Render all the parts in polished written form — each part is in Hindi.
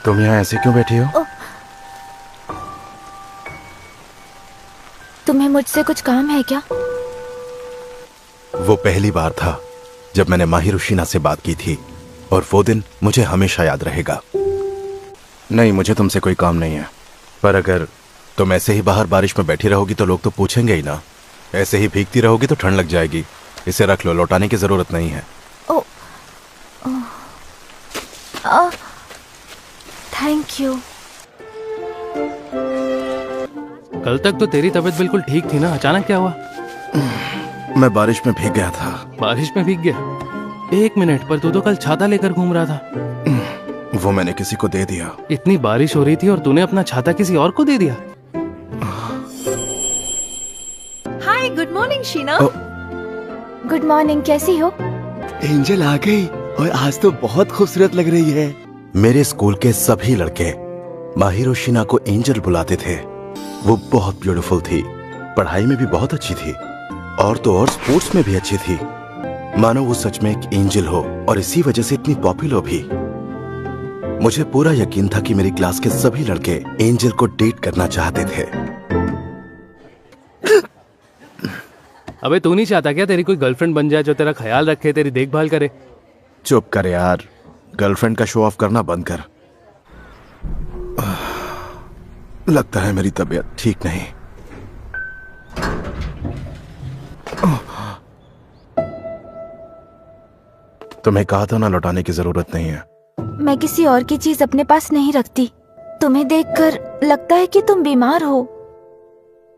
तुम यहाँ ऐसे क्यों बैठी हो? तुम्हें मुझसे कुछ काम है क्या? वो पहली बार था जब मैंने माहिरुशिना से बात की थी और वो दिन मुझे हमेशा याद रहेगा। नहीं, मुझे तुमसे कोई काम नहीं है, पर अगर तुम ऐसे ही बाहर बारिश में बैठी रहोगी तो लोग तो पूछेंगे ही ना। ऐसे ही भीगती रहोगी तो ठंड लग जाएगी। इसे रख लो, लौटाने की जरूरत नहीं है। Thank you. कल तक तो तेरी तबीयत बिल्कुल ठीक थी ना, अचानक क्या हुआ? मैं बारिश में भीग गया था। बारिश में भीग गया? एक मिनट, पर तू तो कल छाता लेकर घूम रहा था। वो मैंने किसी को दे दिया। इतनी बारिश हो रही थी और तूने अपना छाता किसी और को दे दिया? Hi, good morning Shiina. Good morning, कैसी हो? एंजल आ गई और आज तो बहुत खूबसूरत लग रही है। मेरे स्कूल के सभी लड़के माहिरुशिना को एंजल बुलाते थे। वो बहुत ब्यूटीफुल थी, पढ़ाई में भी बहुत अच्छी थी और तो और स्पोर्ट्स में भी अच्छी थी। मानो वो सच में एक एंजल हो और इसी वजह से इतनी पॉपुलर भी। मुझे पूरा यकीन था कि मेरी क्लास के सभी लड़के एंजल को डेट करना चाहते थे। अबे तू नहीं चाहता क्या तेरी कोई गर्लफ्रेंड बन जाए जो तेरा ख्याल रखे, तेरी देखभाल करे? चुप कर यार, गर्लफ्रेंड का शो ऑफ करना बंद कर। लगता है मेरी तबीयत ठीक नहीं। तुम्हें कहा था ना, लौटाने की जरूरत नहीं है। मैं किसी और की चीज अपने पास नहीं रखती। तुम्हें देखकर लगता है कि तुम बीमार हो।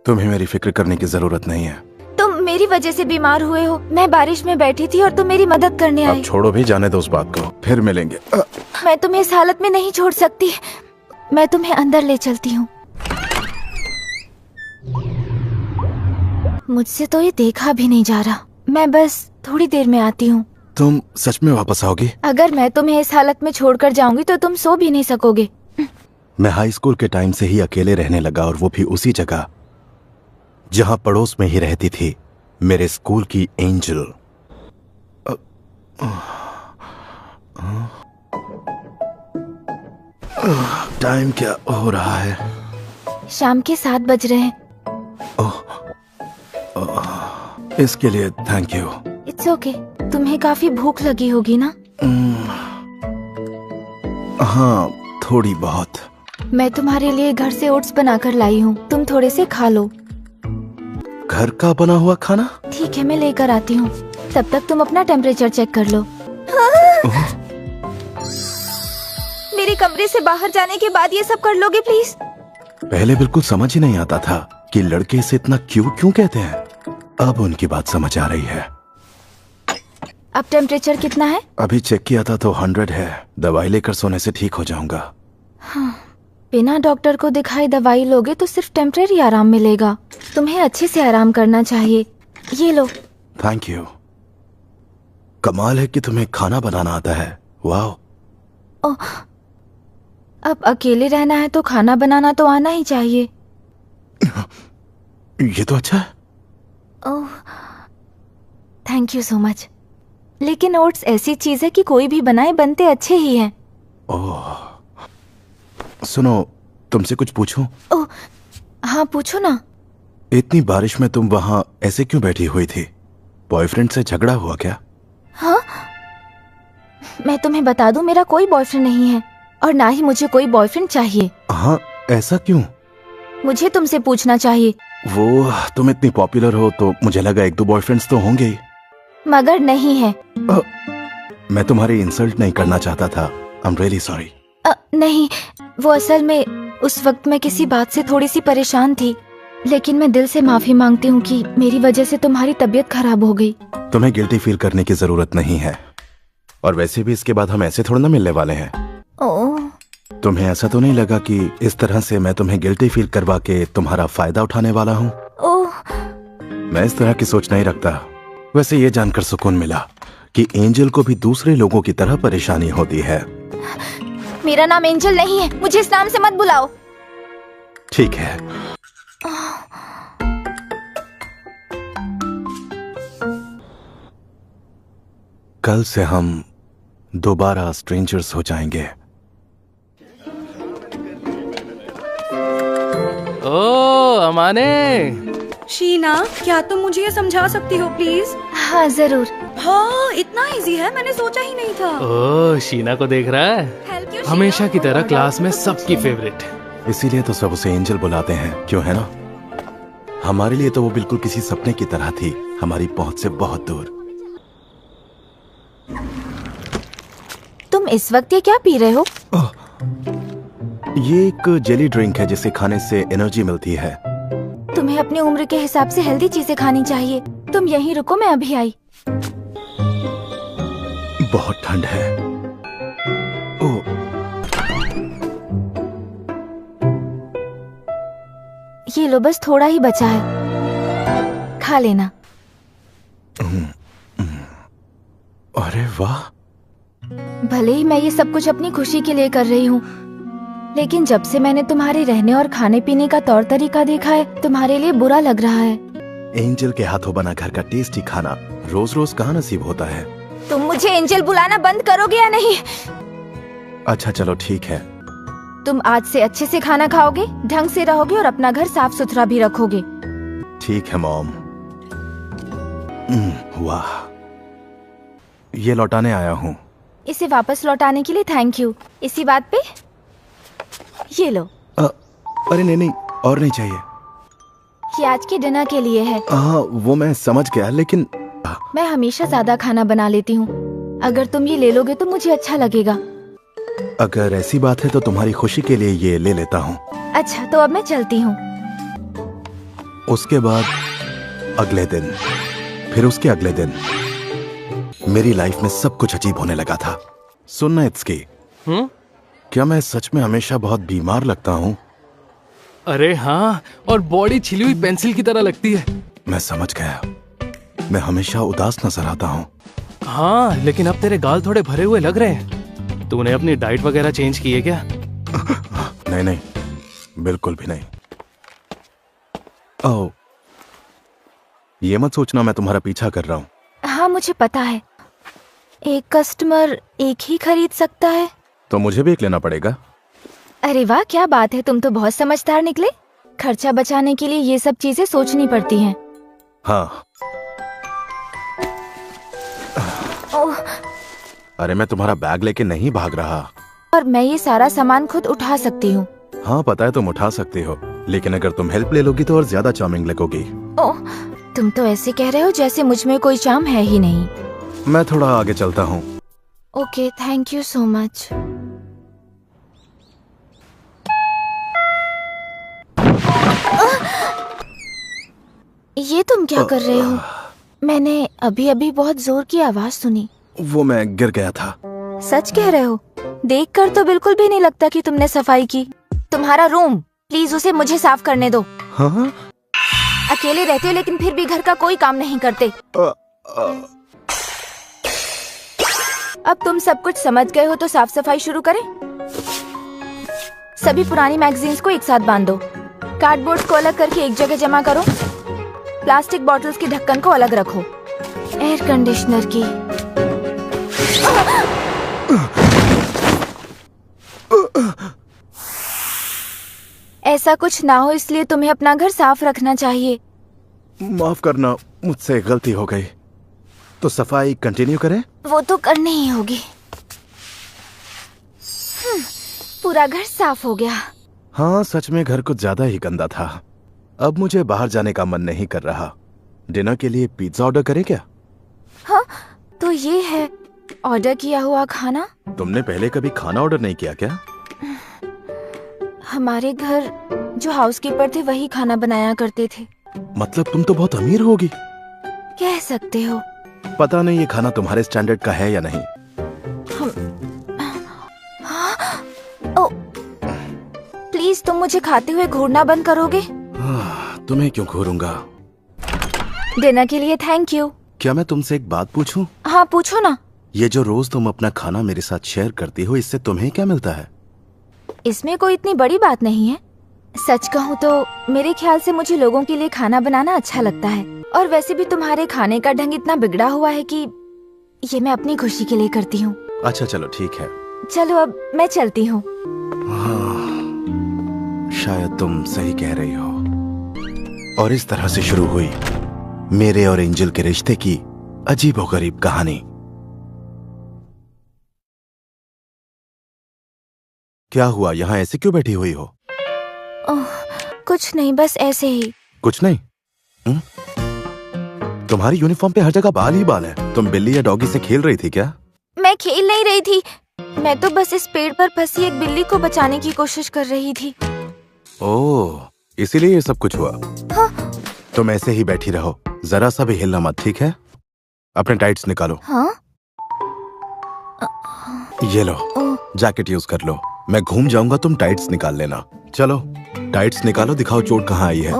तुम्हें मेरी फिक्र करने की जरूरत नहीं है। तुम मेरी वजह से बीमार हुए हो। मैं बारिश में बैठी थी और तुम मेरी मदद करने अब आए। छोड़ो भी, जाने दो उस बात को, फिर मिलेंगे। मैं तुम्हें इस हालत में नहीं छोड़ सकती। मैं तुम्हें अंदर ले चलती हूँ। मुझसे तो ये देखा भी नहीं जा रहा। मैं बस थोड़ी देर में आती हूँ। तुम सच में वापस आओगी? अगर मैं तुम्हें इस हालत में छोड़कर जाऊंगी तो तुम सो भी नहीं सकोगे। मैं हाई स्कूल के टाइम से ही अकेले रहने लगा, और वो भी उसी जगह जहां पड़ोस में ही रहती थी मेरे स्कूल की एंजल। टाइम क्या हो रहा है? शाम के 7 बज रहे हैं। इसके लिए थैंक यू। It's okay. तुम्हें काफी भूख लगी होगी ना? हाँ, थोड़ी बहुत। मैं तुम्हारे लिए घर से ओट्स बनाकर लाई हूँ, तुम थोड़े से खा लो। घर का बना हुआ खाना? ठीक है, मैं लेकर आती हूँ। तब तक तुम अपना टेम्परेचर चेक कर लो। मेरे कमरे से बाहर जाने के बाद ये सब कर लोगे प्लीज? पहले बिल्कुल समझ ही नहीं आता था कि लड़के इसे इतना क्यों कहते हैं। अब उनकी बात समझ आ रही है। अब टेम्परेचर कितना है? अभी चेक किया था तो 100 है। दवाई लेकर सोने से ठीक हो जाऊंगा। हाँ, बिना डॉक्टर को दिखाई दवाई लोगे तो सिर्फ टेम्परेरी आराम मिलेगा। तुम्हें अच्छे से आराम करना चाहिए। ये लो। Thank you. कमाल है कि तुम्हें खाना बनाना आता है। वाह। अब अकेले रहना है तो खाना बनाना तो आना ही चाहिए। ये तो अच्छा है। ओह, थैंक यू सो मच। लेकिन ओट्स ऐसी चीज है कि कोई भी बनाए बनते अच्छे ही हैं। ओह, सुनो, तुमसे कुछ पूछूं? ओह, हाँ पूछो ना। इतनी बारिश में तुम वहां ऐसे क्यों बैठी हुई थी? बॉयफ्रेंड से झगड़ा हुआ क्या? हाँ, मैं तुम्हें बता दूं, मेरा कोई बॉयफ्रेंड नहीं है और ना ही मुझे कोई बॉयफ्रेंड चाहिए। हाँ, ऐसा क्यों? मुझे तुमसे पूछना चाहिए। वो, तुम इतनी पॉपुलर हो तो मुझे लगा 1-2 बॉयफ्रेंड्स तो होंगे ही। मगर नहीं है। मैं तुम्हारी इंसल्ट नहीं करना चाहता था। I am really sorry. नहीं, वो असल में उस वक्त मैं किसी बात से थोड़ी सी परेशान थी, लेकिन मैं दिल से माफी मांगती हूँ कि मेरी वजह से तुम्हारी तबीयत खराब हो गई। तुम्हें गिल्टी फील करने की जरूरत नहीं है, और वैसे भी इसके बाद हम ऐसे थोड़ा ना मिलने वाले हैं। ओह, तुम्हें ऐसा तो नहीं लगा कि इस तरह से मैं तुम्हें गिल्टी फील करवा के तुम्हारा फायदा उठाने वाला हूँ? ओह, मैं इस तरह की सोच नहीं रखता। वैसे ये जानकर सुकून मिला कि एंजल को भी दूसरे लोगों की तरह परेशानी होती है। मेरा नाम एंजल नहीं है, मुझे इस नाम से मत बुलाओ। ठीक है। कल से हम दोबारा स्ट्रेंजर्स हो जाएंगे। ओ अमाने, शीना, क्या तुम मुझे ये समझा सकती हो प्लीज? हाँ जरूर। हाँ, इतना इजी है, मैंने सोचा ही नहीं था। ओ शीना को देख रहा है, Thank you, हमेशा शीना। की तरह क्लास में सबकी फेवरेट। इसीलिए तो सब उसे एंजल बुलाते हैं, क्यों है ना? हमारे लिए तो वो बिल्कुल किसी सपने की तरह थी, हमारी पहुंच से बहुत दूर। तुम इस वक्त ये क्या पी रहे हो? ये एक जेली ड्रिंक है जिसे खाने से एनर्जी मिलती है। तुम्हें अपनी उम्र के हिसाब से हेल्दी चीजें खानी चाहिए। तुम यहीं रुको, मैं अभी आई। बहुत ठंड है। ओ, ये लो, बस थोड़ा ही बचा है, खा लेना। अरे वाह। भले ही मैं ये सब कुछ अपनी खुशी के लिए कर रही हूँ, लेकिन जब से मैंने तुम्हारे रहने और खाने पीने का तौर तरीका देखा है, तुम्हारे लिए बुरा लग रहा है। एंजल के हाथों बना घर का टेस्टी खाना रोज रोज कहाँ नसीब होता है। तुम मुझे एंजल बुलाना बंद करोगे या नहीं? अच्छा चलो ठीक है। तुम आज से अच्छे से खाना खाओगे, ढंग से रहोगे और अपना घर साफ सुथरा भी रखोगे। ठीक है मॉम। वाह, ये लौटाने आया हूँ। इसे वापस लौटाने के लिए थैंक यू। इसी बात पे ये लो। अरे नहीं नहीं, और नहीं चाहिए। ये आज के डिनर के लिए है। हाँ वो मैं समझ गया, लेकिन मैं हमेशा ज्यादा खाना बना लेती हूँ। अगर तुम ये ले लोगे तो मुझे अच्छा लगेगा। अगर ऐसी बात है तो तुम्हारी खुशी के लिए ये ले लेता हूँ। अच्छा, तो अब मैं चलती हूँ। उसके बाद अगले दिन, फिर उसके अगले दिन मेरी लाइफ में सब कुछ अजीब होने लगा था। सुनना इत्सकी, क्या मैं सच में हमेशा बहुत बीमार लगता हूँ? अरे हाँ, और बॉडी छिली हुई पेंसिल की तरह लगती है। मैं समझ गया, मैं हमेशा उदास नजर आता हूँ। हाँ, लेकिन अब तेरे गाल थोड़े भरे हुए लग रहे हैं। तूने अपनी डाइट वगैरह चेंज की है क्या? नहीं नहीं, बिल्कुल भी नहीं। ओह, ये मत सोचना मैं तुम्हारा पीछा कर रहा हूँ। हाँ मुझे पता है, एक कस्टमर एक ही खरीद सकता है। तो मुझे भी एक लेना पड़ेगा। अरे वाह, क्या बात है, तुम तो बहुत समझदार निकले। खर्चा बचाने के लिए ये सब चीजें सोचनी पड़ती हैं। हाँ। ओह, अरे मैं तुम्हारा बैग लेके नहीं भाग रहा। और मैं ये सारा सामान खुद उठा सकती हूँ। हाँ पता है तुम उठा सकती हो, लेकिन अगर तुम हेल्प ले लोगी तो और ज्यादा चार्मिंग लगोगी। ओह, तुम तो ऐसे कह रहे हो जैसे मुझ में कोई चार्म है ही नहीं। मैं थोड़ा आगे चलता हूँ। Okay, thank you so much. ये तुम क्या कर रहे हो? मैंने अभी अभी बहुत जोर की आवाज सुनी। वो मैं गिर गया था। सच कह रहे हो? देखकर तो बिल्कुल भी नहीं लगता कि तुमने सफाई की। तुम्हारा रूम, प्लीज उसे मुझे साफ करने दो। हाँ? अकेले रहते हो लेकिन फिर भी घर का कोई काम नहीं करते। अब तुम सब कुछ समझ गए हो तो साफ सफाई शुरू करें। सभी पुरानी मैगजीन्स को एक साथ बांध दो। कार्डबोर्ड को अलग करके एक जगह जमा करो। प्लास्टिक बॉटल्स की ढक्कन को अलग रखो। एयर कंडीशनर की ऐसा कुछ ना हो इसलिए तुम्हें अपना घर साफ रखना चाहिए। माफ करना, मुझसे गलती हो गई। तो सफाई कंटिन्यू करें? वो तो करनी ही होगी। पूरा घर साफ हो गया। हाँ सच में घर कुछ ज्यादा ही गंदा था। अब मुझे बाहर जाने का मन नहीं कर रहा। डिनर के लिए पिज्जा ऑर्डर करें क्या? हाँ, तो ये है ऑर्डर किया हुआ खाना। तुमने पहले कभी खाना ऑर्डर नहीं किया क्या? हमारे घर जो हाउसकीपर थे वही खाना बनाया करते थे। मतलब तुम तो बहुत अमीर होगी। कह सकते हो। पता नहीं ये खाना तुम्हारे स्टैंडर्ड का है या नहीं। ओ, प्लीज तुम मुझे खाते हुए घूरना बंद करोगे? तुम्हें क्यों घूरूंगा? डिनर के लिए थैंक यू। क्या मैं तुमसे एक बात पूछूं? हाँ पूछो ना। ये जो रोज तुम अपना खाना मेरे साथ शेयर करती हो, इससे तुम्हें क्या मिलता है? इसमें कोई इतनी बड़ी बात नहीं है। सच कहूँ तो मेरे ख्याल से मुझे लोगों के लिए खाना बनाना अच्छा लगता है। और वैसे भी तुम्हारे खाने का ढंग इतना बिगड़ा हुआ है कि ये मैं अपनी खुशी के लिए करती हूँ। अच्छा चलो ठीक है। चलो अब मैं चलती हूँ। हाँ, शायद तुम सही कह रही हो। और इस तरह से शुरू हुई मेरे और एंजल के रिश्ते की अजीबोगरीब कहानी। क्या हुआ, यहाँ ऐसे क्यों बैठी हुई हो? ओह, कुछ नहीं, बस ऐसे ही। कुछ नहीं। तुम्हारी यूनिफॉर्म पे हर जगह बाल ही बाल है। तुम बिल्ली या डॉगी से खेल रही थी क्या? मैं खेल नहीं रही थी, मैं तो बस इस पेड़ पर फंसी एक बिल्ली को बचाने की कोशिश कर रही थी। ओह, इसीलिए ये सब कुछ हुआ। हाँ। तुम ऐसे ही बैठी रहो, जरा सा भी हिलना मत, ठीक है? अपने टाइट्स निकालो। हाँ? ये लो, जैकेट यूज कर लो। मैं घूम जाऊंगा, तुम टाइट्स निकाल लेना। चलो टाइट्स निकालो, दिखाओ चोट कहाँ आई है।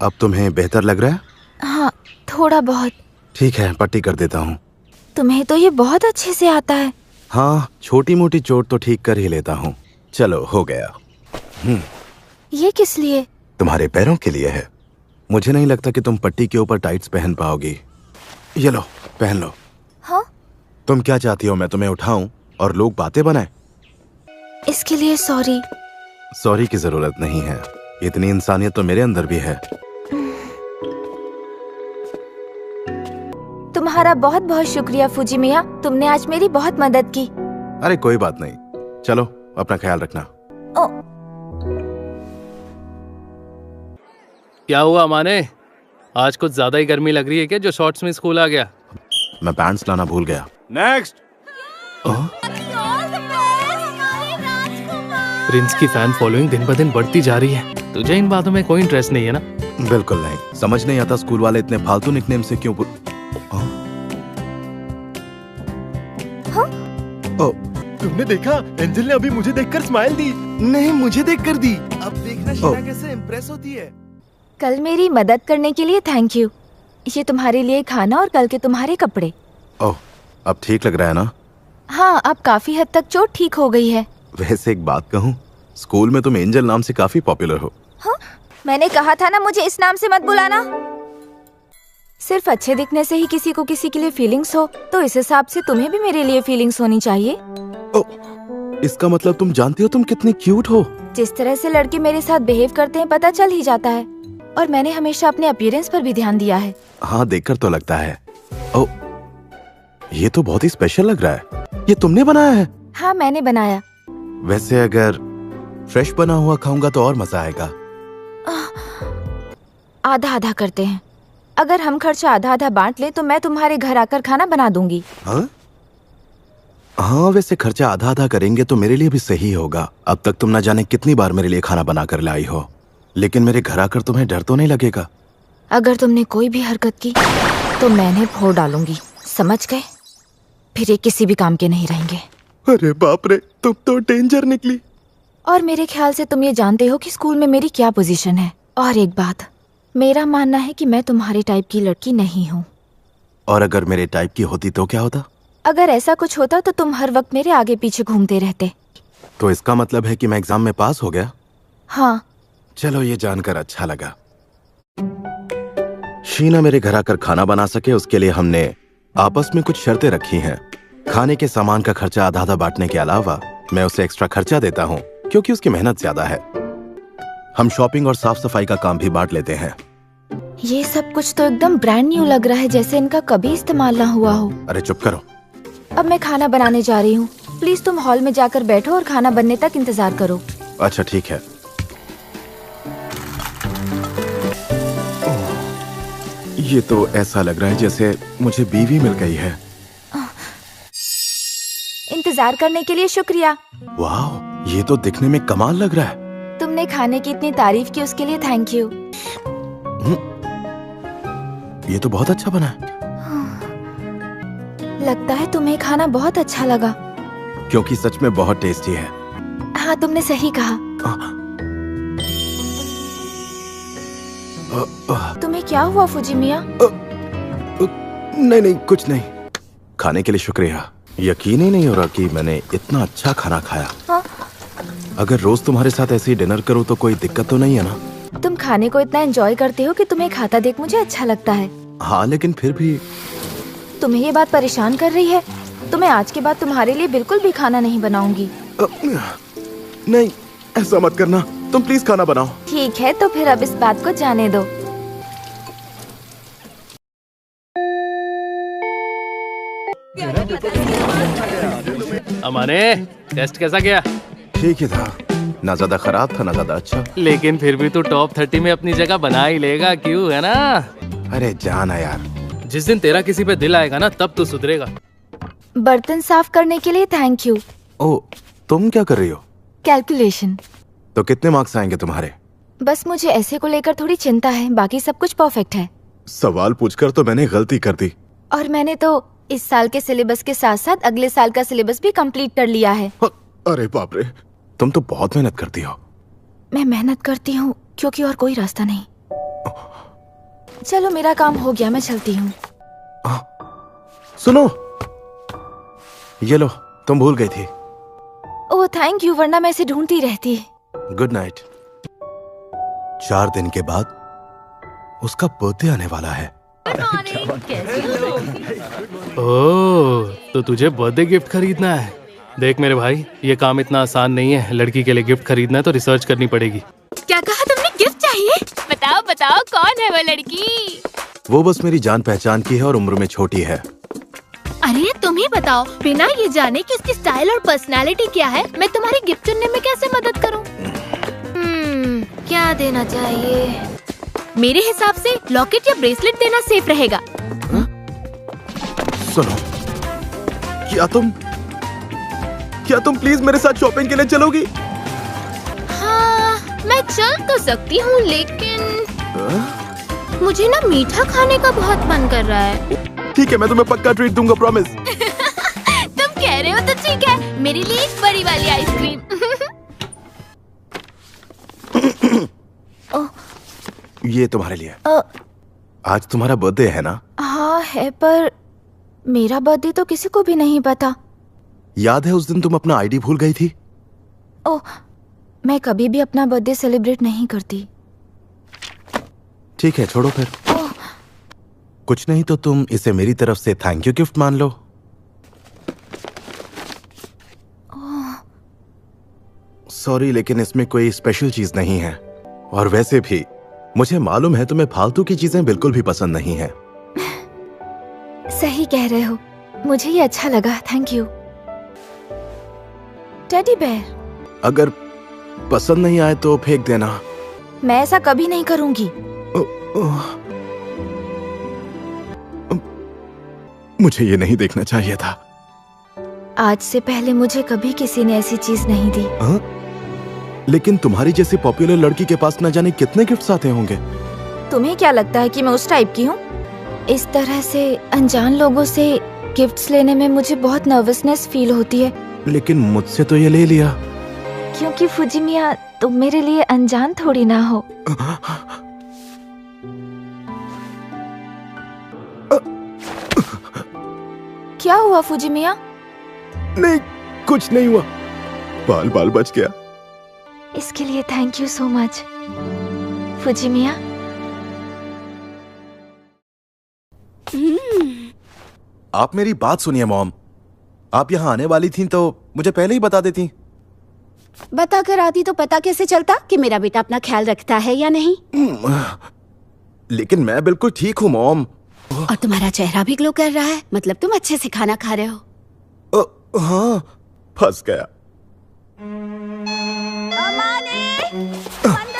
अब तुम्हें बेहतर लग रहा है? हाँ, थोड़ा बहुत। ठीक है, पट्टी कर देता हूँ। तुम्हें तो ये बहुत अच्छे से आता है। हाँ, छोटी मोटी चोट तो ठीक कर ही लेता हूँ। चलो हो गया। ये किस लिए? तुम्हारे पैरों के लिए है। मुझे नहीं लगता कि तुम पट्टी के ऊपर टाइट्स पहन पाओगी। ये लो, पहन लो। हाँ? तुम क्या चाहती हो, मैं तुम्हें उठाऊं और लोग बातें बनाएं? इसके लिए सॉरी। सॉरी की जरूरत नहीं है, इतनी इंसानियत तो मेरे अंदर भी है। तुम्हारा बहुत बहुत शुक्रिया फूजी मिया, तुमने आज मेरी बहुत मदद की। अरे कोई बात नहीं, चलो अपना ख्याल रखना। ओ, क्या हुआ माने, आज कुछ ज्यादा ही गर्मी लग रही है क्या जो शॉर्ट्स में स्कूल आ गया? मैं पैंट्स लाना भूल गया। नेक्स्ट। प्रिंस की फैन फॉलोइंग दिन ब दिन बढ़ती जा रही है। तुझे इन बातों में कोई इंटरेस्ट नहीं है ना? बिल्कुल नहीं, समझ नहीं आता स्कूल वाले इतने फालतू निकनेम से क्यों तुमने देखा, एंजल ने अभी मुझे देखकर स्माइल दी। नहीं, मुझे देखकर दी। अब देखना शीना कैसे इम्प्रेस होती है। कल मेरी मदद करने के लिए थैंक यू। ये तुम्हारे लिए खाना और कल के तुम्हारे कपड़े। ओह, अब ठीक लग रहा है ना? हाँ, अब काफी हद तक चोट ठीक हो गई है। वैसे एक बात कहूँ, स्कूल में तुम एंजल नाम से काफी पॉपुलर हो। हाँ? मैंने कहा था ना मुझे इस नाम से मत बुलाना। सिर्फ अच्छे दिखने से ही किसी को किसी के लिए फीलिंग्स हो, तो इस हिसाब से तुम्हें भी मेरे लिए फीलिंग्स होनी चाहिए। इसका मतलब तुम जानती हो तुम कितनी क्यूट हो। जिस तरह से लड़के मेरे साथ बिहेव करते हैं पता चल ही जाता है, और मैंने हमेशा अपने अपीयरेंस पर भी ध्यान दिया है। हाँ, देखकर तो लगता है। ओह, ये तो बहुत ही स्पेशल लग रहा है। ये तुमने बनाया है? हाँ, मैंने बनाया। वैसे अगर फ्रेश बना हुआ खाऊंगा तो और मजा आएगा। आधा आधा करते हैं। अगर हम खर्चा आधा आधा बांट ले तो मैं तुम्हारे घर आकर खाना बना दूंगी। हाँ? हाँ, वैसे खर्चा आधा आधा करेंगे तो मेरे लिए भी सही होगा। अब तक तुम ना जाने कितनी बार मेरे लिए खाना बना कर लाई हो, लेकिन मेरे घर आकर तुम्हें डर तो नहीं लगेगा? अगर तुमने कोई भी हरकत की तो मैंने फोड़ डालूंगी, समझ गए? फिर ये किसी भी काम के नहीं रहेंगे। अरे बाप रे, तुम तो डेंजर निकली। और मेरे ख्याल से तुम ये जानते हो कि स्कूल में मेरी क्या पोजीशन है। और एक बात, मेरा मानना है कि मैं तुम्हारे टाइप की लड़की नहीं हूँ। और अगर मेरे टाइप की होती तो क्या होता? अगर ऐसा कुछ होता तो तुम हर वक्त मेरे आगे पीछे घूमते रहते। तो इसका मतलब है कि मैं एग्जाम में पास हो गया? हाँ। चलो, ये जानकर अच्छा लगा। शीना मेरे घर आकर खाना बना सके उसके लिए हमने आपस में कुछ शर्तें रखी हैं। खाने के सामान का खर्चा आधा आधा बांटने के अलावा मैं उसे एक्स्ट्रा खर्चा देता हूँ क्योंकि उसकी मेहनत ज्यादा है। हम शॉपिंग और साफ सफाई का काम भी बांट लेते हैं। ये सब कुछ तो एकदम ब्रांड न्यू लग रहा है, जैसे इनका कभी इस्तेमाल ना हुआ हो। अरे चुप करो। अब मैं खाना बनाने जा रही हूँ, प्लीज तुम हॉल में जाकर बैठो और खाना बनने तक इंतजार करो। अच्छा ठीक है। ये तो ऐसा लग रहा है जैसे मुझे बीवी मिल गई है। इंतजार करने के लिए शुक्रिया। वाह, ये तो दिखने में कमाल लग रहा है। तुमने खाने की इतनी तारीफ की उसके लिए थैंक यू। ये तो बहुत अच्छा बना है। लगता है तुम्हें खाना बहुत अच्छा लगा। क्योंकि सच में बहुत टेस्टी है। हाँ, तुमने सही कहा। तुम्हें क्या हुआ फूजी मिया? नहीं नहीं, कुछ नहीं। खाने के लिए शुक्रिया। यकीन ही नहीं हो रहा कि मैंने इतना अच्छा खाना खाया। हाँ? अगर रोज तुम्हारे साथ ऐसे ही डिनर करूँ तो कोई दिक्कत तो नहीं है ना? तुम खाने को इतना एंजॉय करते हो कि तुम्हें खाता देख मुझे अच्छा लगता है। हाँ, लेकिन फिर भी तुम्हें ये बात परेशान कर रही है तो मैं आज के बाद तुम्हारे लिए बिल्कुल भी खाना नहीं बनाऊंगी। नहीं, ऐसा मत करना। तुम प्लीज खाना बनाओ। ठीक है, तो फिर अब इस बात को जाने दो। अमाने, टेस्ट कैसा गया? ठीक ही था, ना ज्यादा खराब था ना ज्यादा अच्छा। लेकिन फिर भी तू टॉप 30 में अपनी जगह बना ही लेगा, क्यों, है ना? अरे जाना यार। जिस दिन तेरा किसी पे दिल आएगा ना, तब तू सुधरेगा। बर्तन साफ करने के लिए थैंक यू। ओ, तुम क्या कर रही हो? कैलकुलेशन। तो कितने मार्क्स आएंगे तुम्हारे? बस मुझे ऐसे को लेकर थोड़ी चिंता है, बाकी सब कुछ परफेक्ट है। सवाल पूछकर तो मैंने गलती कर दी। और मैंने तो इस साल के सिलेबस के साथ साथ अगले साल का सिलेबस भी कंप्लीट कर लिया है। अरे बाप रे, तुम तो बहुत मेहनत करती हो। मैं मेहनत करती हूँ क्योंकि और कोई रास्ता नहीं। चलो मेरा काम हो गया, मैं चलती हूँ। सुनो, ये लो, तुम भूल गई थी। ओह थैंक यू, वरना मैं इसे ढूंढती रहती। Good night. 4 दिन के बाद उसका बर्थडे आने वाला है। ओह, तो तुझे बर्थडे गिफ्ट खरीदना है? देख मेरे भाई, ये काम इतना आसान नहीं है। लड़की के लिए गिफ्ट खरीदना है तो रिसर्च करनी पड़ेगी। क्या कहा तुमने? गिफ्ट चाहिए? बताओ बताओ, कौन है वो लड़की? वो बस मेरी जान पहचान की है और उम्र में छोटी है। अरे तुम ही बताओ, बिना ये जाने कि उसकी स्टाइल और पर्सनालिटी क्या है, मैं तुम्हारी गिफ्ट चुनने में कैसे मदद करूं? क्या देना चाहिए? मेरे हिसाब से लॉकेट या ब्रेसलेट देना सेफ रहेगा। सुनो, क्या तुम प्लीज मेरे साथ शॉपिंग के लिए चलोगी? हाँ, मैं चल तो सकती हूँ, लेकिन मुझे ना मीठा खाने का बहुत मन कर रहा है। ठीक है, मैं तुम्हें पक्का ट्रीट दूंगा, प्रॉमिस। तुम कह रहे हो तो ठीक है, मेरे लिए एक बड़ी वाली आइसक्रीम। ये तुम्हारे लिए। आज तुम्हारा बर्थडे है ना? हाँ है, पर मेरा बर्थडे तो किसी को भी नहीं पता। याद है उस दिन तुम अपना आईडी भूल गई थी? ओह, मैं कभी भी अपना बर्थडे सेलिब्रेट नहीं करती। ठीक है, छोड़ो फिर। कुछ नहीं तो तुम इसे मेरी तरफ से थैंक यू गिफ्ट मान लो। सॉरी, लेकिन इसमें कोई स्पेशल चीज नहीं है। और वैसे भी मुझे मालूम है तुम्हें फालतू की चीजें बिल्कुल भी पसंद नहीं है। सही कह रहे हो, मुझे ये अच्छा लगा, थैंक यू। Teddy bear. अगर पसंद नहीं आए तो फेंक देना। मैं ऐसा कभी नहीं करूंगी। मुझे ये नहीं देखना चाहिए था। आज से पहले मुझे कभी किसी ने ऐसी चीज नहीं दी। लेकिन तुम्हारी जैसी पॉपुलर लड़की के पास न जाने कितने गिफ्ट्स आते होंगे। तुम्हें क्या लगता है कि मैं उस टाइप की हूँ? इस तरह से अनजान लोगों से गिफ्ट्स लेने में मुझे बहुत नर्वसनेस फील होती है। लेकिन मुझसे तो ये ले लिया। क्योंकि फुजिमिया, तुम मेरे लिए अनजान थोड़ी ना हो। क्या हुआ फुजिमिया? नहीं, कुछ नहीं हुआ, बाल बाल बच गया। इसके लिए थैंक यू सो मच फुजिमिया। आप मेरी बात सुनिए मॉम, आप यहाँ आने वाली थीं तो मुझे पहले ही बता देती। बता कर आती तो पता कैसे चलता कि मेरा बेटा अपना ख्याल रखता है या नहीं। लेकिन मैं बिल्कुल ठीक हूँ मॉम। और तुम्हारा चेहरा भी ग्लो कर रहा है, मतलब तुम अच्छे से खाना खा रहे हो। हाँ, फंस गया।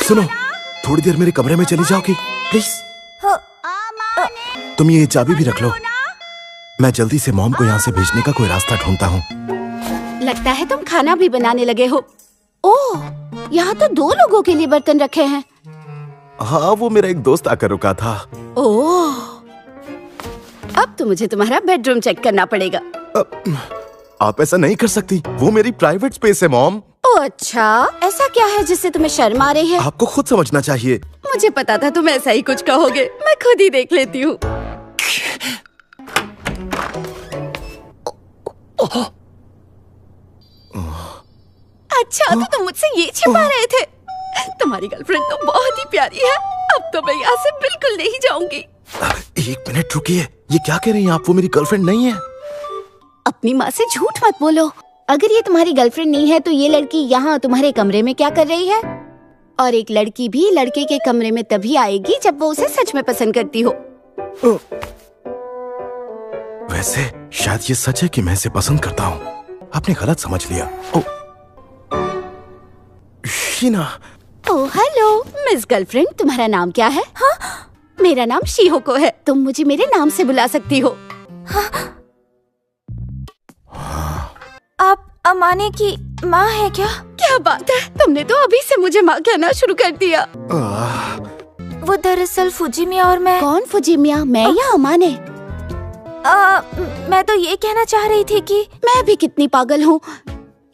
सुनो, थोड़ी देर मेरे कमरे में चली जाओगी प्लीज? तुम ये चाबी भी रख लो, मैं जल्दी से मॉम को यहाँ से भेजने का कोई रास्ता ढूंढता हूँ। लगता है तुम खाना भी बनाने लगे हो। ओह, यहाँ तो 2 लोगों के लिए बर्तन रखे हैं। हाँ, वो मेरा एक दोस्त आकर रुका था। ओह, अब तो मुझे तुम्हारा बेडरूम चेक करना पड़ेगा। आप ऐसा नहीं कर सकती, वो मेरी प्राइवेट स्पेस है मॉम। ओह अच्छा, ऐसा क्या है जिससे तुम्हें शर्म आ रही है? आपको खुद समझना चाहिए। मुझे पता था तुम ऐसा ही कुछ कहोगे, मैं खुद ही देख लेती हूँ। अच्छा, तो तुम मुझसे ये छिपा रहे थे। तुम्हारी गर्लफ्रेंड तो बहुत ही प्यारी है। अब तो मैं यहाँ से बिल्कुल नहीं जाऊंगी। 1 मिनट रुकिए। ये क्या कह रही हैं आप? वो मेरी गर्लफ्रेंड नहीं है। अपनी माँ से झूठ मत बोलो। अगर ये तुम्हारी गर्लफ्रेंड नहीं है तो ये लड़की यहाँ तुम्हारे कमरे में क्या कर रही है? और एक लड़की भी लड़के के कमरे में तभी आएगी जब वो उसे सच में पसंद करती हो। वैसे शायद ये सच है कि मैं इसे पसंद करता हूँ। आपने गलत समझ लिया। Oh, Shiina. Oh hello miss girlfriend, तुम्हारा नाम क्या है? हाँ? मेरा नाम शिहोको है। तुम मुझे मेरे नाम से बुला सकती हो। आप अमाने की माँ है क्या? क्या बात है, तुमने तो अभी से मुझे माँ कहना शुरू कर दिया। वो दरअसल फुजिमिया और मैं। कौन फुजिमिया, मैं या अमाने? मैं तो ये कहना चाह रही थी कि मैं भी कितनी पागल हूँ।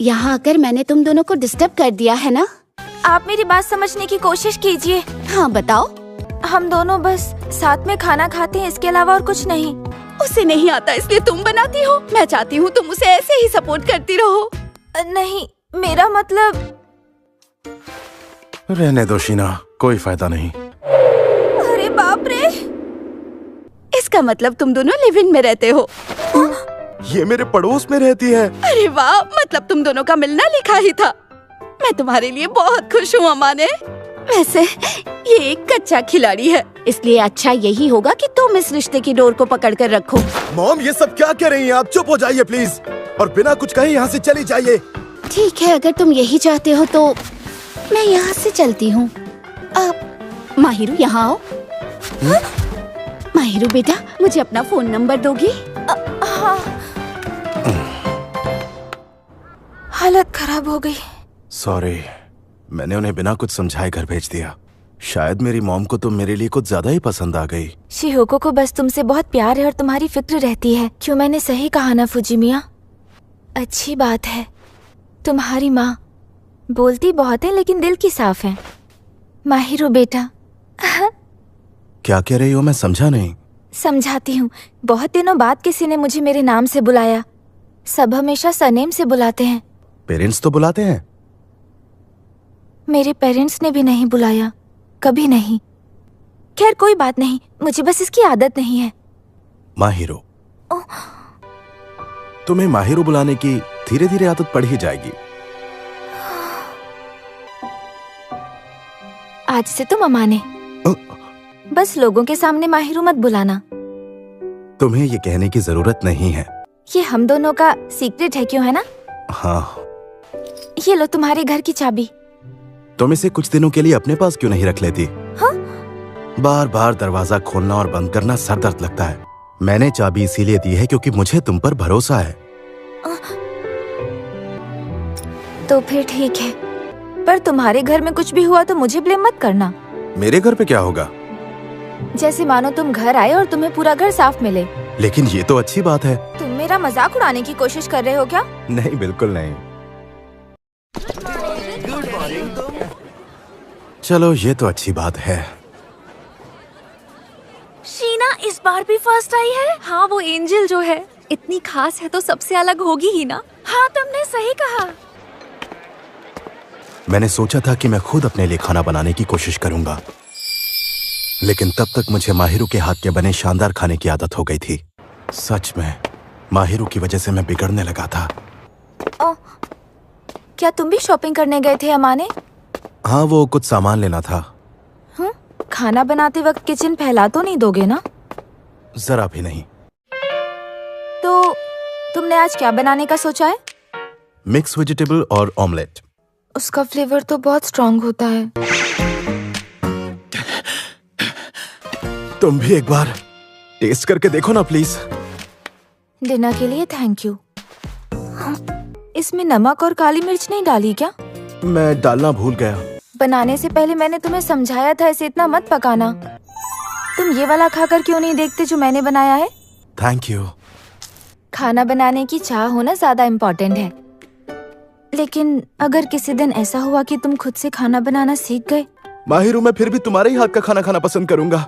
यहाँ आकर मैंने तुम दोनों को डिस्टर्ब कर दिया है ना? आप मेरी बात समझने की कोशिश कीजिए। हाँ बताओ। हम दोनों बस साथ में खाना खाते हैं, इसके अलावा और कुछ नहीं। उसे नहीं आता इसलिए तुम बनाती हो। मैं चाहती हूँ तुम उसे ऐसे ही सपोर्ट करती रहो। नहीं, मेरा मतलब। रहने दो शीना, कोई फायदा नहीं। अरे बाप रे। इसका मतलब तुम दोनों लिव इन में रहते हो। ये मेरे पड़ोस में रहती है। अरे वाह, मतलब तुम दोनों का मिलना लिखा ही था। मैं तुम्हारे लिए बहुत खुश हूँ अमाने। वैसे ये एक कच्चा खिलाड़ी है, इसलिए अच्छा यही होगा कि तुम इस रिश्ते की डोर को पकड़ कर रखो। मॉम, ये सब क्या कह रही हैं आप? चुप हो जाइए प्लीज, और बिना कुछ कहे यहाँ से चली जाइए। ठीक है, अगर तुम यही चाहते हो तो मैं यहाँ से चलती हूँ। अब माहिरू यहाँ आओ। माहिरू बेटा, मुझे अपना फोन नंबर दोगी? हाँ। हालत खराब हो गई। सॉरी, मैंने उन्हें बिना कुछ समझाए घर भेज दिया। शायद मेरी मॉम को तुम मेरे लिए कुछ ज्यादा ही पसंद आ गई। शिहोको को बस तुमसे बहुत प्यार है और तुम्हारी फिक्र रहती है। क्यों, मैंने सही कहा ना फुजिमिया? अच्छी बात है। तुम्हारी माँ बोलती बहुत है लेकिन दिल की साफ है। माहिरो बेटा। क्या कह रही हो? मैं समझा नहीं। समझाती हूँ। बहुत दिनों बाद किसी ने मुझे मेरे नाम से बुलाया। सब हमेशा सरनेम से बुलाते हैं। पेरेंट्स तो बुलाते हैं। मेरे पेरेंट्स ने भी नहीं बुलाया, कभी नहीं। खैर कोई बात नहीं, मुझे बस इसकी आदत नहीं है। माहिरो। तुम्हें माहिरो बुलाने की धीरे धीरे आदत पड़ ही जाएगी। आज से तुम अमाने। बस लोगों के सामने माहिरो मत बुलाना। तुम्हें ये कहने की जरूरत नहीं है। ये हम दोनों का सीक्रेट है, क्यों है ना? हाँ। ये लो तुम्हारे घर की चाबी। तुम इसे कुछ दिनों के लिए अपने पास क्यों नहीं रख लेती? हाँ? बार बार दरवाजा खोलना और बंद करना सर दर्द लगता है। मैंने चाबी इसीलिए दी है क्योंकि मुझे तुम पर भरोसा है। तो फिर ठीक है, पर तुम्हारे घर में कुछ भी हुआ तो मुझे ब्लेम मत करना। मेरे घर पे क्या होगा? जैसे मानो तुम घर आए और तुम्हें पूरा घर साफ मिले। लेकिन ये तो अच्छी बात है। तुम मेरा मजाक उड़ाने की कोशिश कर रहे हो क्या? नहीं, बिल्कुल नहीं। चलो, ये तो अच्छी बात है। शीना इस बार भी फर्स्ट आई है। हाँ, वो एंजल जो है इतनी खास है तो सबसे अलग होगी ही ना। हाँ, तुमने सही कहा। मैंने सोचा था कि मैं खुद अपने लिए खाना बनाने की कोशिश करूंगा, लेकिन तब तक मुझे माहिरू के हाथ के बने शानदार खाने की आदत हो गई थी। सच में माहिरू की वजह से मैं बिगड़ने लगा था। ओह, क्या तुम भी शॉपिंग करने गए थे अमाने? हाँ, वो कुछ सामान लेना था। खाना बनाते वक्त किचन फैला तो नहीं दोगे ना? जरा भी नहीं। तो तुमने आज क्या बनाने का सोचा है? मिक्स वेजिटेबल और ऑमलेट। उसका फ्लेवर तो बहुत स्ट्रॉन्ग होता है। तुम भी एक बार टेस्ट करके देखो ना प्लीज। डिनर के लिए थैंक यू। इसमें नमक और काली मिर्च नहीं डाली क्या? मैं डालना भूल गया। बनाने से पहले मैंने तुम्हें समझाया था इसे इतना मत पकाना। तुम ये वाला खाकर क्यों नहीं देखते जो मैंने बनाया है? Thank you. खाना बनाने की चाह होना ज्यादा इम्पोर्टेंट है। लेकिन अगर किसी दिन ऐसा हुआ कि तुम खुद से खाना बनाना सीख गए? माहिरू, मैं फिर भी तुम्हारे ही हाथ का खाना खाना पसंद करूंगा।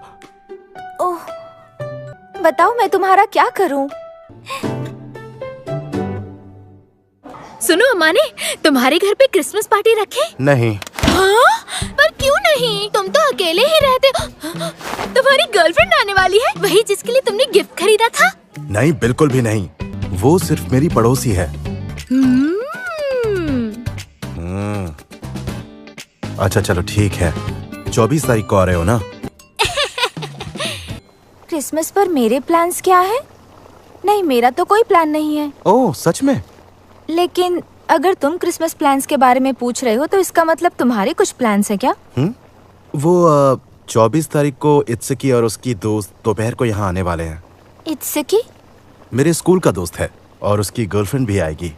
ओह, बताओ मैं तुम्हारा क्या करूं? सुनो अमाने, तुम्हारे घर पे क्रिसमस पार्टी रखे? नहीं। हाँ? पर क्यों नहीं? तुम तो अकेले ही रहते हो। तुम्हारी गर्लफ्रेंड आने वाली है, वही जिसके लिए तुमने गिफ्ट खरीदा था। नहीं, बिल्कुल भी नहीं। वो सिर्फ मेरी पड़ोसी है। अच्छा चलो ठीक है, 24 तारीख को आ रहे हो ना? क्रिसमस पर मेरे प्लान्स क्या है? नहीं, मेरा तो कोई प्लान नहीं है। ओह सच में? लेकिन अगर तुम क्रिसमस प्लान्स के बारे में पूछ रहे हो तो इसका मतलब तुम्हारे कुछ प्लान्स हैं क्या? वो 24 तारीख को इत्सकी और उसकी दोस्त दोपहर को यहाँ आने वाले हैं। इत्सकी? मेरे स्कूल का दोस्त है और उसकी गर्लफ्रेंड भी आएगी।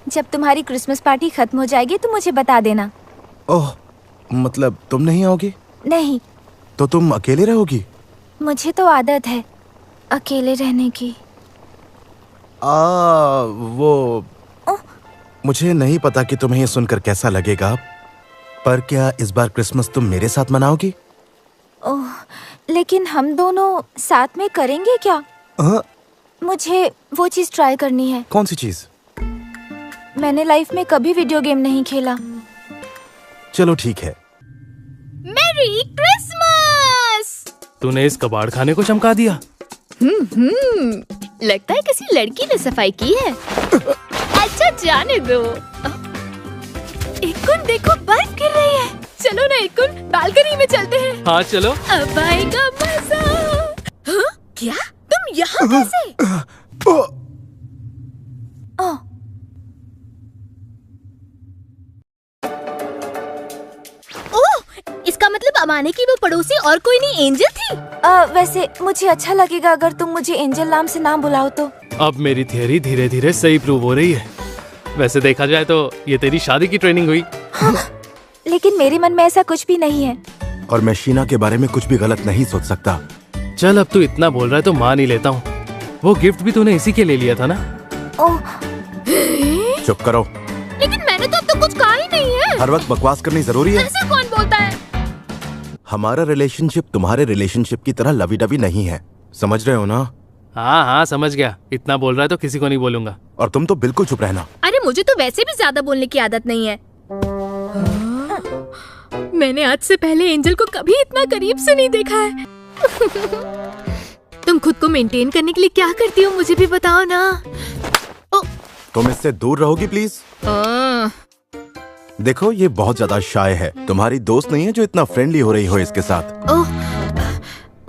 जब तुम्हारी क्रिसमस पार्टी खत्म हो जाएगी तो मुझे बता देना। ओह, मतलब तुम नहीं आओगी? नहीं, तो तुम अकेले रहोगी? मुझे तो आदत है अकेले रहने की। वो मुझे नहीं पता कि तुम्हें ये सुनकर कैसा लगेगा, पर क्या इस बार क्रिसमस तुम मेरे साथ मनाओगी? ओह, लेकिन हम दोनों साथ में करेंगे क्या? मुझे वो चीज ट्राई करनी है। कौन सी चीज? मैंने लाइफ में कभी वीडियो गेम नहीं खेला। चलो ठीक है। मेरी क्रिसमस! तूने इस कबाड़ खाने को चमका दिया। लगता है किसी लड़की ने सफाई की है। अच्छा जाने दो। इकुन देखो, बर्फ गिर रही है। चलो ना इकुन, बालकनी में चलते हैं। हाँ चलो। अब आएगा मजा। हाँ? क्या? तुम यहाँ कैसे? ओह, इसका मतलब अमाने की वो पड़ोसी और कोई नहीं एंजल थी। वैसे मुझे अच्छा लगेगा अगर तुम मुझे एंजल नाम से ना बुलाओ तो। अब मेरी थियरी धीरे धीरे सही प्रूव हो रही है। वैसे देखा जाए तो ये तेरी शादी की ट्रेनिंग हुई। लेकिन मेरे मन में ऐसा कुछ भी नहीं है। और मैं शीना के बारे में कुछ भी गलत नहीं सोच सकता। चल अब तू इतना बोल रहा है तो मान ही लेता हूँ। वो गिफ्ट भी तूने इसी के लिए लिया था ना? ओह, चुप करो। लेकिन मैंने तो अब तक कुछ कहा ही नहीं है। हर वक्त बकवास करनी जरूरी है? ऐसा कौन बोलता है? हमारा रिलेशनशिप तुम्हारे रिलेशनशिप की तरह लवी डवी नहीं है, समझ रहे हो ना? हाँ हाँ समझ गया। इतना बोल रहा है तो किसी को नहीं बोलूंगा। और तुम तो बिल्कुल चुप रहना। अरे मुझे तो वैसे भी ज्यादा बोलने की आदत नहीं है। मैंने आज से पहले एंजल को कभी इतना करीब से नहीं देखा है। तुम खुद को मेंटेन करने के लिए क्या करती हो मुझे भी बताओ ना। तुम इससे दूर रहोगी प्लीज? देखो ये बहुत ज्यादा शाय है, तुम्हारी दोस्त नहीं है जो इतना फ्रेंडली हो रही हो इसके साथ। ओह,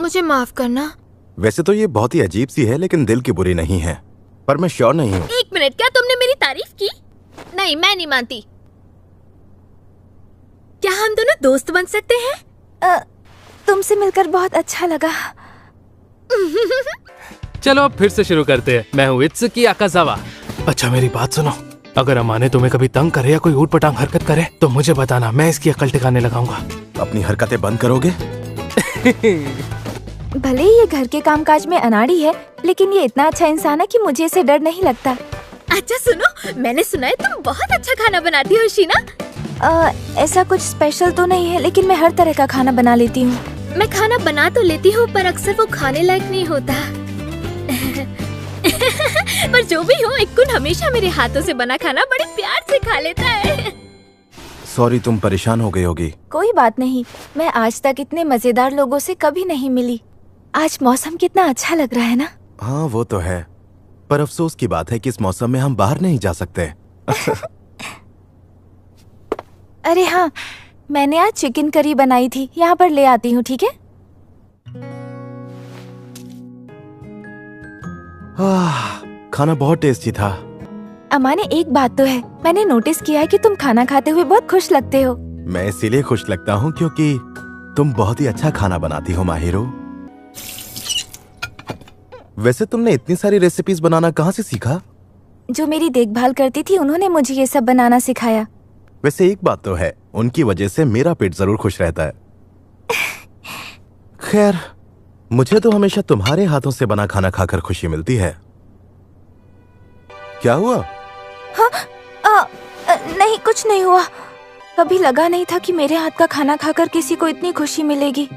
मुझे माफ करना। वैसे तो ये बहुत ही अजीब सी है लेकिन दिल की बुरी नहीं है, पर मैं श्योर नहीं हूँ। एक मिनट, क्या तुमने मेरी तारीफ की? नहीं, मैं नहीं मानती। क्या हम दोनों दोस्त बन सकते हैं? तुमसे मिलकर बहुत अच्छा लगा। चलो अब फिर से शुरू करते हैं। मैं हूँ इत्सुकी आकाजावा। अच्छा मेरी बात सुनो, अगर अमाने तुम्हें कभी तंग करे या कोई ऊट पटांग हरकत करे तो मुझे बताना, मैं इसकी अकल ठिकाने लगाऊंगा। अपनी हरकतें बंद करोगे? भले ही ये घर के कामकाज में अनाड़ी है, लेकिन ये इतना अच्छा इंसान है कि मुझे इसे डर नहीं लगता। अच्छा सुनो, मैंने सुना है तुम बहुत अच्छा खाना बनाती हो शीना। ऐसा कुछ स्पेशल तो नहीं है, लेकिन मैं हर तरह का खाना बना लेती हूँ। मैं खाना बना तो लेती हूँ पर अक्सर वो खाने लायक नहीं होता। पर जो भी हो, इक्कुन हमेशा मेरे हाथों से बना खाना बड़े प्यार से खा लेता है। सॉरी, तुम परेशान हो गई होगी। कोई बात नहीं, मैं आज तक इतने मजेदार लोगों से कभी नहीं मिली। आज मौसम कितना अच्छा लग रहा है ना? हाँ वो तो है, पर अफसोस की बात है कि इस मौसम में हम बाहर नहीं जा सकते। अरे हाँ, मैंने आज चिकन करी बनाई थी, यहाँ पर ले आती हूँ, ठीक है? खाना बहुत टेस्टी था। अमाने एक बात तो है, मैंने नोटिस किया है कि तुम खाना खाते हुए बहुत खुश लगते हो। मैं इसीलिए खुश लगता हूँ क्योंकि तुम बहुत ही अच्छा खाना बनाती हो माहिरो। वैसे तुमने इतनी सारी रेसिपीज बनाना कहाँ से सीखा? जो मेरी देखभाल करती थी उन्होंने मुझे ये सब बनाना सिखाया। वैसे एक बात तो है, उनकी वजह से मेरा पेट जरूर खुश रहता है। खैर, मुझे तो हमेशा तुम्हारे हाथों से बना खाना खाकर खुशी मिलती है। क्या हुआ? हाँ, नहीं कुछ नहीं हुआ। कभी लगा नहीं था कि मेरे हाथ का खाना खाकर किसी को इतनी खुशी मिलेगी।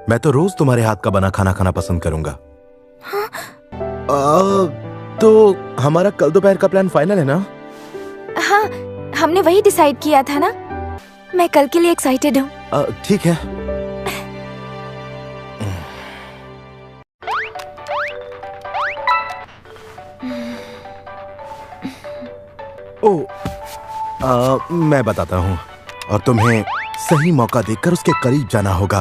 मैं तो रोज तुम्हारे हाथ का बना खाना खाना पसंद करूंगा। हाँ? तो हमारा कल दोपहर का प्लान फाइनल है ना? हाँ, हमने वही डिसाइड किया था ना। मैं कल के लिए एक्साइटेड हूँ। ठीक है। मैं बताता हूँ और तुम्हें सही मौका देखकर उसके करीब जाना होगा।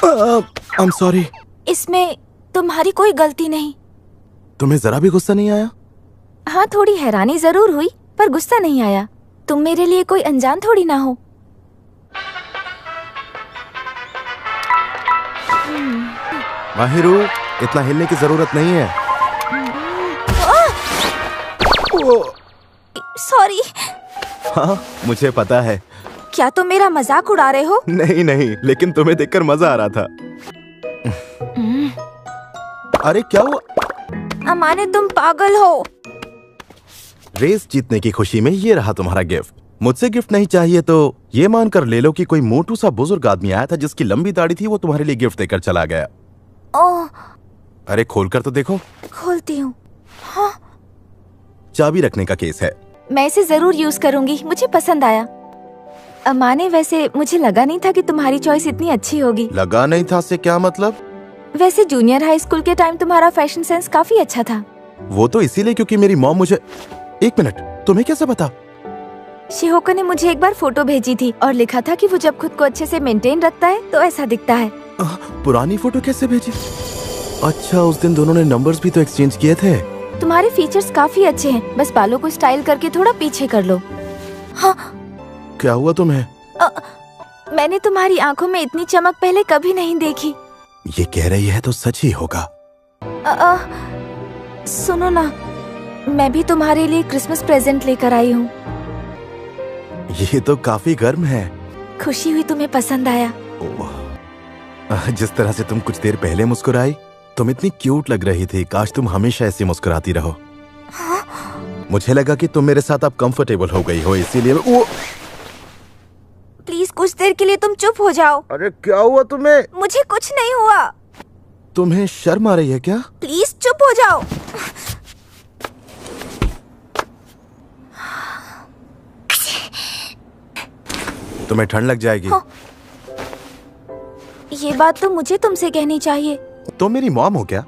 I am sorry. इसमें तुम्हारी कोई गलती नहीं। तुम्हें जरा भी गुस्सा नहीं आया? हाँ, थोड़ी हैरानी जरूर हुई पर गुस्सा नहीं आया। तुम मेरे लिए कोई अनजान थोड़ी ना हो। माहिरू, इतना हिलने की जरूरत नहीं है। सॉरी। हाँ, मुझे पता है। क्या तुम मेरा मजाक उड़ा रहे हो? नहीं नहीं, लेकिन तुम्हें देखकर मजा आ रहा था। अरे क्या हुआ? अमाने, तुम पागल हो। रेस जीतने की खुशी में ये रहा तुम्हारा गिफ्ट। मुझसे गिफ्ट नहीं चाहिए तो ये मानकर ले लो कि कोई मोटू सा बुजुर्ग आदमी आया था जिसकी लंबी दाढ़ी थी, वो तुम्हारे लिए गिफ्ट देकर चला गया। ओह, अरे खोलकर तो देखो। खोलती हूँ। हाँ, चाबी रखने का केस है। मैं इसे जरूर यूज करूंगी, मुझे पसंद आया। अमाने, वैसे मुझे लगा नहीं था कि तुम्हारी चॉइस इतनी अच्छी होगी। लगा नहीं था से क्या मतलब? वैसे जूनियर हाई स्कूल के टाइम तुम्हारा फैशन सेंस काफी अच्छा था। वो तो इसीलिए क्योंकि मेरी मॉम मुझे। एक मिनट, तुम्हें कैसे पता? शिहोको ने मुझे एक बार फोटो भेजी थी और लिखा था कि वो जब खुद को अच्छे से मेंटेन रखता है तो ऐसा दिखता है। पुरानी फोटो कैसे भेजी? अच्छा, उस दिन दोनों ने नंबर्स भी तो एक्सचेंज किए थे। तुम्हारे फीचर्स काफी अच्छे हैं, बस बालों को स्टाइल करके थोड़ा पीछे कर लो। हाँ। क्या हुआ तुम्हें? मैंने तुम्हारी आंखों में इतनी चमक पहले कभी नहीं देखी। ये कह रही है तो सच ही होगा। सुनो ना, मैं भी तुम्हारे लिए क्रिसमस प्रेजेंट लेकर आई हूँ। ये तो काफी गर्म है। खुशी हुई तुम्हें पसंद आया। जिस तरह से तुम कुछ देर पहले मुस्कुराई, तुम इतनी क्यूट लग रही थी। काश तुम हमेशा ऐसी मुस्कुराती रहो। हाँ? मुझे लगा कि तुम मेरे साथ अब कंफर्टेबल हो गई हो, इसीलिए प्लीज कुछ देर के लिए तुम चुप हो जाओ। अरे क्या हुआ तुम्हें? मुझे कुछ नहीं हुआ। तुम्हें शर्म आ रही है क्या? प्लीज चुप हो जाओ। तुम्हें ठंड लग जाएगी। हाँ। ये बात तो मुझे तुमसे कहनी चाहिए। तुम मेरी मॉम हो क्या?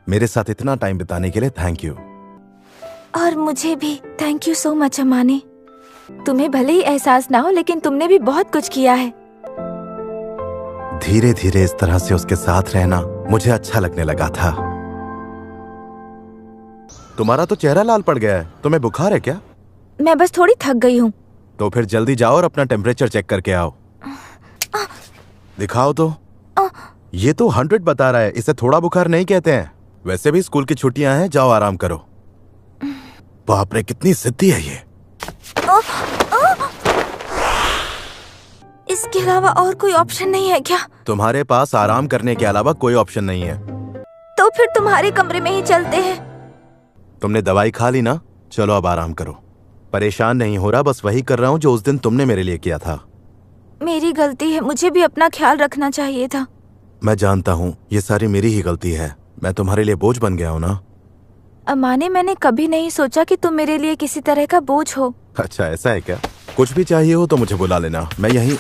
मेरे साथ इतना टाइम बिताने के लिए थैंक यू। और मुझे भी थैंक यू सो मच अमाने। तुम्हें भले ही एहसास ना हो, लेकिन तुमने भी बहुत कुछ किया है। धीरे धीरे इस तरह से उसके साथ रहना मुझे अच्छा लगने लगा था। तुम्हारा तो चेहरा लाल पड़ गया है। तुम्हें बुखार है क्या? मैं बस थोड़ी थक गई हूँ। तो फिर जल्दी जाओ और अपना टेम्परेचर चेक करके आओ। दिखाओ तो। ये तो 100 बता रहा है। इसे थोड़ा बुखार नहीं कहते हैं। वैसे भी स्कूल की छुट्टियां हैं, जाओ आराम करो। बाप रे, कितनी जिद्दी है ये। इसके अलावा और कोई ऑप्शन नहीं है क्या? तुम्हारे पास आराम करने के अलावा कोई ऑप्शन नहीं है। तो फिर तुम्हारे कमरे में ही चलते हैं। तुमने दवाई खा ली ना? चलो अब आराम करो। परेशान नहीं हो रहा, बस वही कर रहा हूँ जो उस दिन तुमने मेरे लिए किया था। मेरी गलती है, मुझे भी अपना ख्याल रखना चाहिए था। मैं जानता हूँ, ये सारी मेरी ही गलती है। मैं तुम्हारे लिए बोझ बन गया हूँ ना। अमाने, मैंने कभी नहीं सोचा कि तुम मेरे लिए किसी तरह का बोझ हो। अच्छा, ऐसा है क्या? कुछ भी चाहिए हो तो मुझे बुला लेना, मैं यहीं।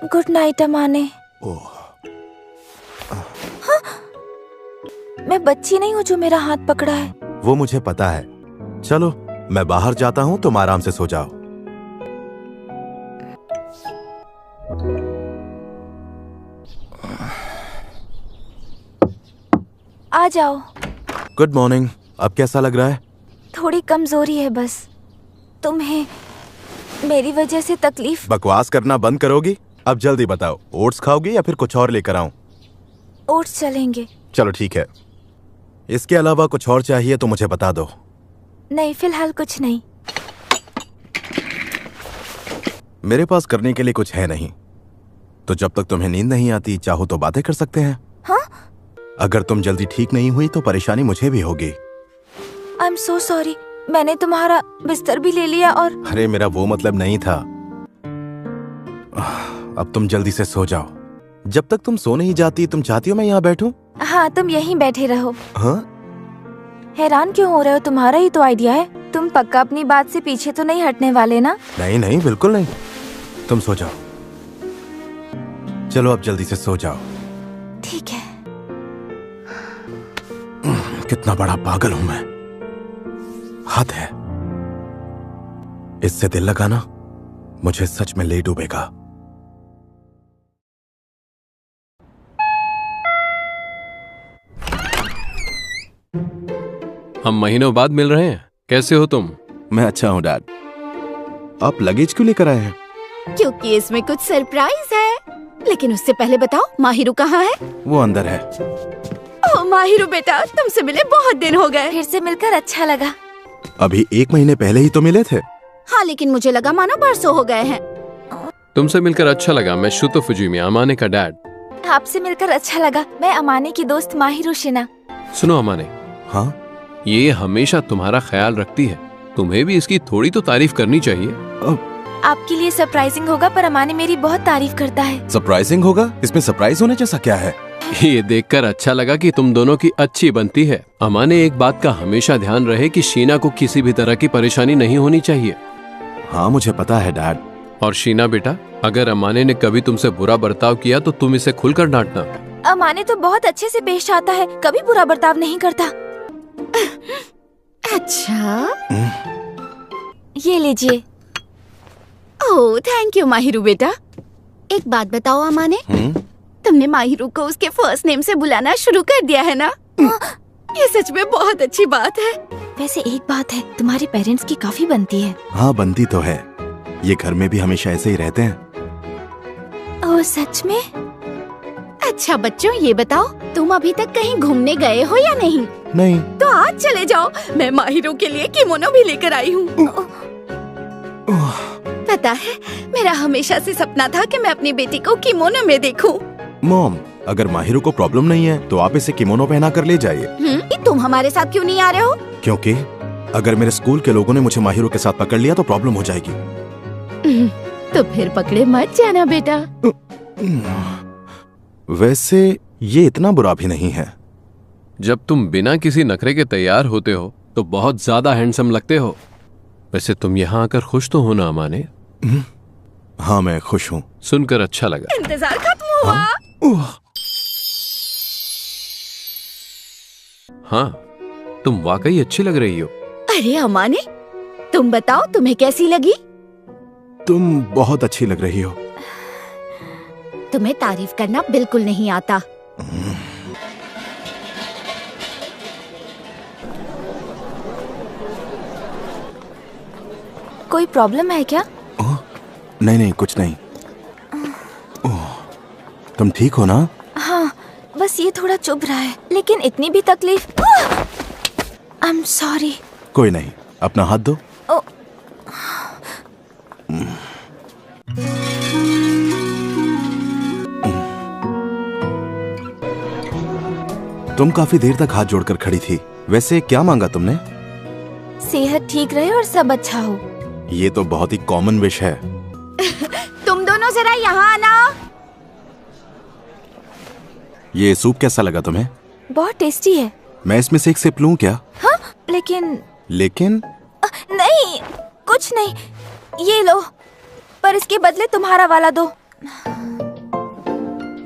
गुड नाइट अमाने। मैं बच्ची नहीं हूँ जो मेरा हाथ पकड़ा है। वो मुझे पता है। चलो मैं बाहर जाता हूँ, तुम आराम से सो जाओ। आ जाओ। Good morning. अब कैसा लग रहा है? थोड़ी कमजोरी है बस। तुम्हें मेरी वजह से तकलीफ? बकवास करना बंद करोगी? अब जल्दी बताओ, ओट्स खाओगी या फिर कुछ और लेकर आऊं? ओट्स चलेंगे। चलो ठीक है। इसके अलावा कुछ और चाहिए तो मुझे बता दो। नहीं, फिलहाल कुछ नहीं। मेरे पास करने के लिए कुछ है नहीं, तो जब तक तुम्हें नींद नहीं आती चाहो तो बातें कर सकते हैं। हाँ? अगर तुम जल्दी ठीक नहीं हुई तो परेशानी मुझे भी होगी। I am so sorry. मैंने तुम्हारा बिस्तर भी ले लिया और। अरे मेरा वो मतलब नहीं था। अब तुम जल्दी से सो जाओ। जब तक तुम सो नहीं जाती, तुम चाहती हो मैं यहाँ बैठूं? हाँ, तुम यहीं बैठे रहो। हाँ? हैरान क्यों हो रहे हो? तुम्हारा ही तो आइडिया है। तुम पक्का अपनी बात से पीछे तो नहीं हटने वाले ना? नहीं नहीं, बिल्कुल नहीं। तुम सो जाओ। चलो अब जल्दी से सो जाओ। ठीक है। कितना बड़ा पागल हूं मैं, हद है। इससे दिल लगाना मुझे सच में ले डूबेगा। हम महीनों बाद मिल रहे हैं। कैसे हो तुम? मैं अच्छा हूं डैड। आप लगेज क्यों लेकर आए हैं? क्योंकि इसमें कुछ सरप्राइज है। लेकिन उससे पहले बताओ, माहिरू कहाँ है? वो अंदर है। ओह माहिरू बेटा, तुमसे मिले बहुत दिन हो गए। फिर से मिलकर अच्छा लगा। अभी 1 महीने पहले ही तो मिले थे। हाँ, लेकिन मुझे लगा मानो परसों हो गए हैं। तुमसे मिलकर अच्छा लगा। मैं शुतो फुजीमिया, अमाने का डैड। आपसे मिलकर अच्छा लगा। मैं अमाने की दोस्त माहिरू शिना। सुनो अमाने, हाँ? ये हमेशा तुम्हारा ख्याल रखती है। तुम्हें भी इसकी थोड़ी तो तारीफ करनी चाहिए। आपके लिए सरप्राइजिंग होगा, पर अमाने मेरी बहुत तारीफ करता है। सरप्राइजिंग होगा? इसमें सरप्राइज होने जैसा क्या है? ये देखकर अच्छा लगा कि तुम दोनों की अच्छी बनती है। अमाने, एक बात का हमेशा ध्यान रहे कि शीना को किसी भी तरह की परेशानी नहीं होनी चाहिए। हाँ मुझे पता है डैड। और शीना बेटा, अगर अमाने ने कभी तुमसे बुरा बर्ताव किया तो तुम इसे खुलकर डांटना। अमाने तो बहुत अच्छे से पेश आता है, कभी बुरा बर्ताव नहीं करता। अच्छा, ये लीजिए। ओह थैंक यू माहिरू बेटा। एक बात बताओ अमाने, तुमने माहिरू को उसके फर्स्ट नेम से बुलाना शुरू कर दिया है ना? ये सच में बहुत अच्छी बात है। वैसे एक बात है, तुम्हारे पेरेंट्स की काफी बनती है। हाँ बनती तो है। ये घर में भी हमेशा ऐसे ही रहते हैं। ओह सच में? अच्छा बच्चों, ये बताओ तुम अभी तक कहीं घूमने गए हो या नहीं? नहीं। तो आज चले जाओ, मैं माहिरू के लिए किमोनो भी लेकर आई हूँ। पता है, मेरा हमेशा से सपना था कि मैं अपनी बेटी को किमोनो में देखूं। मॉम, अगर माहिरू को प्रॉब्लम नहीं है तो आप इसे किमोनो पहना कर ले जाइए। तुम हमारे साथ क्यों नहीं आ रहे हो? क्योंकि अगर मेरे स्कूल के लोगों ने मुझे माहिरू के साथ पकड़ लिया तो प्रॉब्लम हो जाएगी। तो फिर पकड़े मत जाना बेटा। वैसे ये इतना बुरा भी नहीं है। जब तुम बिना किसी नखरे के तैयार होते हो तो बहुत ज्यादा हैंडसम लगते हो। वैसे तुम यहाँ आकर खुश तो हो ना अमाने? हाँ मैं खुश हूँ। सुनकर अच्छा लगा। इंतजार खत्म हुआ। हाँ, तुम वाकई अच्छी लग रही हो। अरे अमाने, तुम बताओ तुम्हें कैसी लगी? तुम बहुत अच्छी लग रही हो। तुम्हें तारीफ करना बिल्कुल नहीं आता। कोई प्रॉब्लम है क्या? नहीं नहीं कुछ नहीं। तुम ठीक हो ना? हाँ, बस ये थोड़ा चुभ रहा है, लेकिन इतनी भी तकलीफ। I am sorry. कोई नहीं, अपना हाथ दो। तुम काफी देर तक हाथ जोड़कर खड़ी थी। वैसे क्या मांगा तुमने? सेहत ठीक रहे और सब अच्छा हो। ये तो बहुत ही कॉमन विश है। तुम दोनों जरा यहाँ आना। ये सूप कैसा लगा तुम्हें? बहुत टेस्टी है। मैं इसमें से एक सिप लूं क्या? हाँ, लेकिन नहीं, कुछ नहीं, ये लो, पर इसके बदले तुम्हारा वाला दो।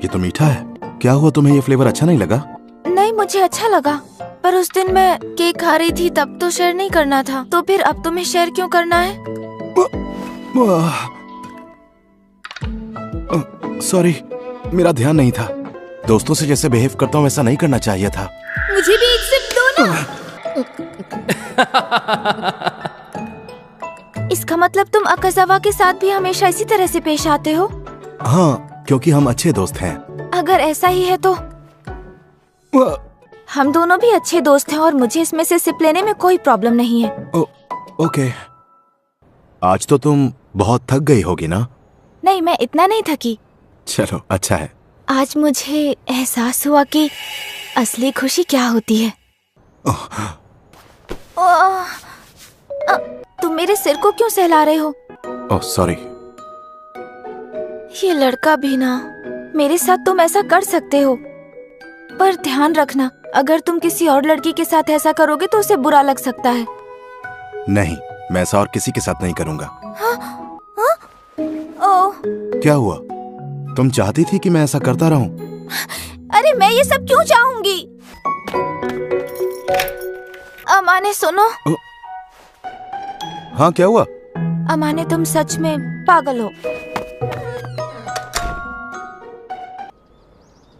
ये तो मीठा है। क्या हुआ, तुम्हें ये फ्लेवर अच्छा नहीं लगा? नहीं, मुझे अच्छा लगा, पर उस दिन मैं केक खा रही थी तब तो शेयर नहीं करना था, तो फिर अब तुम्हें शेयर क्यों करना है? सॉरी, मेरा ध्यान नहीं था। दोस्तों से जैसे बिहेव करता हूँ वैसा नहीं करना चाहिए था। मुझे भी एक सिप दो ना। इसका मतलब तुम अकाज़ावा के साथ भी हमेशा इसी तरह से पेश आते हो? हाँ, क्योंकि हम अच्छे दोस्त हैं। अगर ऐसा ही है तो हम दोनों भी अच्छे दोस्त हैं और मुझे इसमें से सिप लेने में कोई प्रॉब्लम नहीं है। ओके। आज तो तुम बहुत थक गई होगी ना? नहीं, मैं इतना नहीं थकी। चलो अच्छा है। आज मुझे एहसास हुआ कि असली खुशी क्या होती है। तुम मेरे सिर को क्यों सहला रहे हो? Oh sorry. ये लड़का भी ना, मेरे साथ तुम ऐसा कर सकते हो? पर ध्यान रखना, अगर तुम किसी और लड़की के साथ ऐसा करोगे तो उसे बुरा लग सकता है। नहीं, मैं ऐसा और किसी के साथ नहीं करूंगा। ओह, क्या हुआ? तुम चाहती थी कि मैं ऐसा करता रहूं? अरे मैं ये सब क्यों चाहूंगी? अमाने सुनो। हाँ, क्या हुआ? अमाने, तुम सच में पागल हो।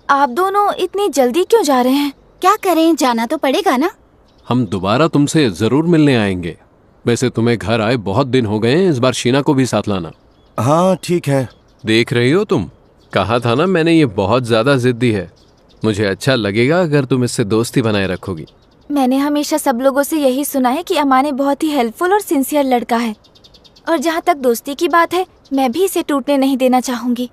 आप दोनों इतनी जल्दी क्यों जा रहे हैं? क्या करें, जाना तो पड़ेगा ना। हम दोबारा तुमसे जरूर मिलने आएंगे। वैसे तुम्हें घर आए बहुत दिन हो गए हैं, इस बार शीना को भी साथ लाना। हाँ ठीक है। देख रही हो तुम, कहा था ना मैंने, ये बहुत ज्यादा जिद्दी है। मुझे अच्छा लगेगा अगर तुम इससे दोस्ती बनाए रखोगी। मैंने हमेशा सब लोगों से यही सुना है कि अमाने बहुत ही हेल्पफुल और सिंसियर लड़का है, और जहाँ तक दोस्ती की बात है, मैं भी इसे टूटने नहीं देना चाहूंगी।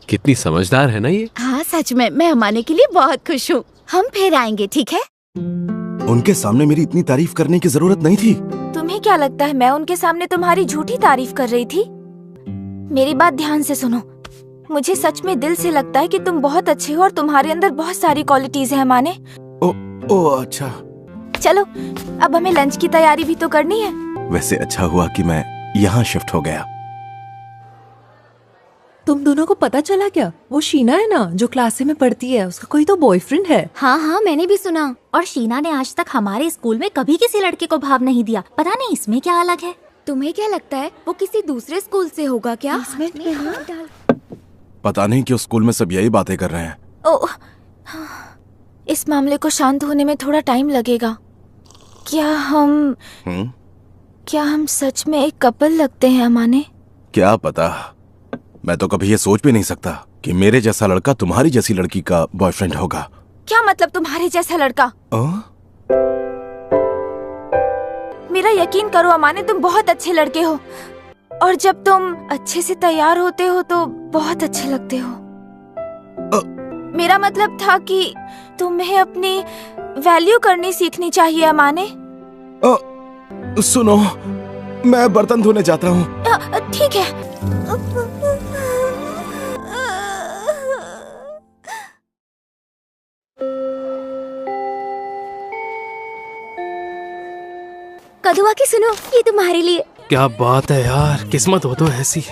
कितनी समझदार है ना ये। हाँ सच में, मैं अमाने के लिए बहुत खुश हूँ। हम फिर आएंगे, ठीक है? उनके सामने मेरी इतनी तारीफ करने की जरूरत नहीं थी। तुम्हें क्या लगता है मैं उनके सामने तुम्हारी झूठी तारीफ कर रही थी? मेरी बात ध्यान से सुनो। मुझे सच में दिल से लगता है कि तुम बहुत अच्छे हो और तुम्हारे अंदर बहुत सारी क्वालिटीज हैं अमाने। ओ अच्छा। चलो, अब हमें लंच की तैयारी भी तो करनी है। वैसे अच्छा हुआ कि मैं यहाँ शिफ्ट हो गया। तुम दोनों को पता चला क्या? वो शीना है ना, जो क्लास में पढ़ती है, उसका कोई तो बॉयफ्रेंड है। हाँ हाँ, मैंने भी सुना। और शीना ने आज तक हमारे स्कूल में कभी किसी लड़के को भाव नहीं दिया। पता नहीं इसमें क्या अलग है। तुम्हें क्या लगता है वो किसी दूसरे स्कूल से होगा क्या? पता नहीं क्यों स्कूल में सब यही बातें कर रहे हैं। ओह, इस मामले को शांत होने में थोड़ा टाइम लगेगा। क्या हम सच में एक कपल लगते हैं अमाने? क्या पता, मैं तो कभी ये सोच भी नहीं सकता कि मेरे जैसा लड़का तुम्हारी जैसी लड़की का बॉयफ्रेंड होगा। क्या मतलब तुम्हारे जैसा लड़का? मेरा यकीन करो अमाने, तुम बहुत अच्छे लड़के हो, और जब तुम अच्छे से तैयार होते हो तो बहुत अच्छे लगते हो। मेरा मतलब था कि तुम्हें अपनी वैल्यू करनी सीखनी चाहिए अमाने। सुनो, मैं बर्तन धोने जाता हूँ। ठीक है। कदुआ की सुनो, ये तुम्हारे लिए। क्या बात है यार, किस्मत हो तो ऐसी।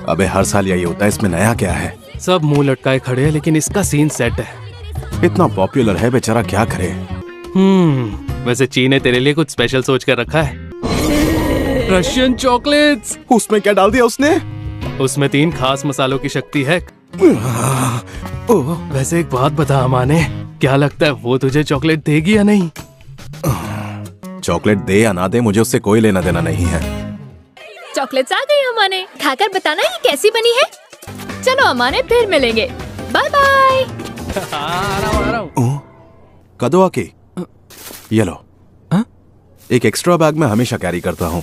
अबे हर साल यही होता है, इसमें नया क्या है? सब मुंह लटकाए खड़े हैं, लेकिन इसका सीन सेट है। इतना पॉपुलर है, बेचारा क्या करे। वैसे ची ने तेरे लिए कुछ स्पेशल सोच कर रखा है। Russian chocolates. उसमें क्या डाल दिया उसने? उसमें 3 खास मसालों की शक्ति है। वैसे एक बात बता अमाने, क्या लगता है वो तुझे चॉकलेट देगी या नहीं? चॉकलेट दे या ना दे, मुझे उससे कोई लेना देना नहीं है। चॉकलेट्स आ गई अमाने, खाकर बताना ये कैसी बनी है। चलो अमाने, फिर मिलेंगे। Bye bye. आ रहा हूँ। कदुआ की, ये लो। एक एक्स्ट्रा बैग में हमेशा कैरी करता हूँ।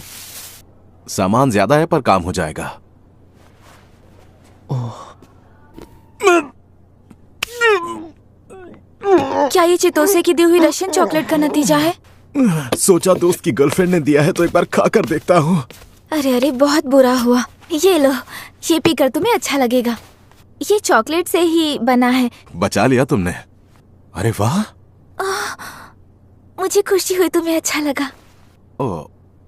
सामान ज्यादा है पर काम हो जाएगा। क्या ये चितोसे की दी हुई रशियन चॉकलेट का नतीजा है? सोचा दोस्त की गर्लफ्रेंड ने दिया है तो एक बार खा कर देखता हूँ। अरे अरे, बहुत बुरा हुआ। ये लो, ये पीकर तुम्हें अच्छा लगेगा। ये चॉकलेट से ही बना है। बचा लिया तुमने। अरे वाह, मुझे खुशी हुई तुम्हें अच्छा लगा। ओ,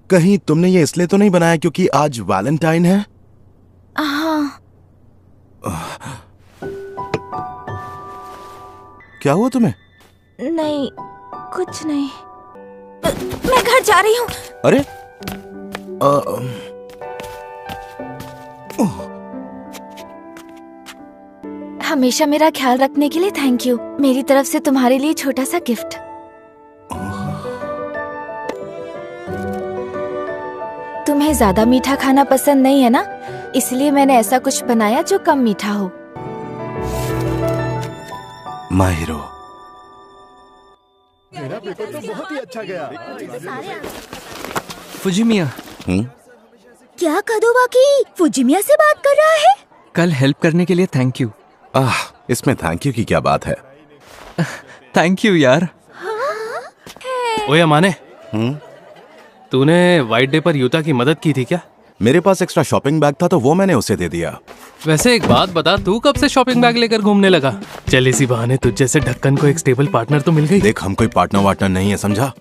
कहीं तुमने ये इसलिए तो नहीं बनाया क्योंकि आज वैलेंटाइन है? हाँ। क्या हुआ तुम्हें? नहीं, कुछ नहीं। मैं घर जा रही हूँ। अरे हमेशा मेरा ख्याल रखने के लिए थैंक यू। मेरी तरफ से तुम्हारे लिए छोटा सा गिफ्ट। तुम्हें ज्यादा मीठा खाना पसंद नहीं है ना, इसलिए मैंने ऐसा कुछ बनाया जो कम मीठा हो। माहिरो, मेरा पेपर तो बहुत ही अच्छा गया। फुजिमिया। क्या कदुआ की फुजिमिया से बात कर रहा है? कल हेल्प करने के लिए थैंक यू। इसमें थैंक यू की क्या बात है? थैंक यू यार। ओए अमाने, तूने वाइट डे पर यूता की मदद की थी क्या? मेरे पास एक्स्ट्रा शॉपिंग बैग था तो वो मैंने उसे दे दिया। वैसे एक बात बता, तू कब से शॉपिंग बैग लेकर घूमने लगा? चल इसी बहाने तुझ जैसे ढक्कन को एक स्टेबल पार्टनर तो मिल गई। देख, हम कोई पार्टनर वार्टनर नहीं है, समझा?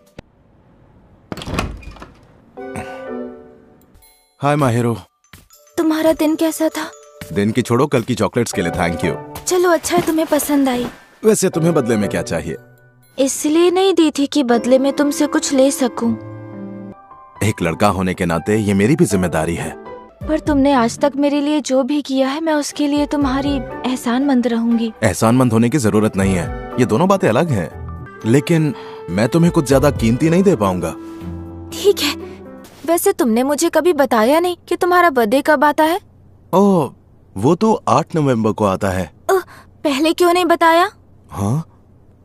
हाय माहिरो। तुम्हारा दिन कैसा था? दिन की छोड़ो, कल की चॉकलेट्स के लिए थैंक यू। चलो अच्छा है तुम्हें पसंद आई। वैसे तुम्हें बदले में क्या चाहिए? इसलिए नहीं दी थी कि बदले में तुमसे कुछ ले सकूं। एक लड़का होने के नाते ये मेरी भी जिम्मेदारी है। पर तुमने आज तक मेरे लिए जो भी किया है, मैं उसके लिए तुम्हारी एहसानमंद रहूंगी। एहसानमंद होने की जरूरत नहीं है, ये दोनों बातें अलग हैं। लेकिन मैं तुम्हें कुछ ज्यादा कीमती नहीं दे पाऊंगा। ठीक है। वैसे तुमने मुझे कभी बताया नहीं कि तुम्हारा बर्थडे कब आता है? ओह, वो तो 8 नवंबर को आता है। पहले क्यों नहीं बताया? हाँ,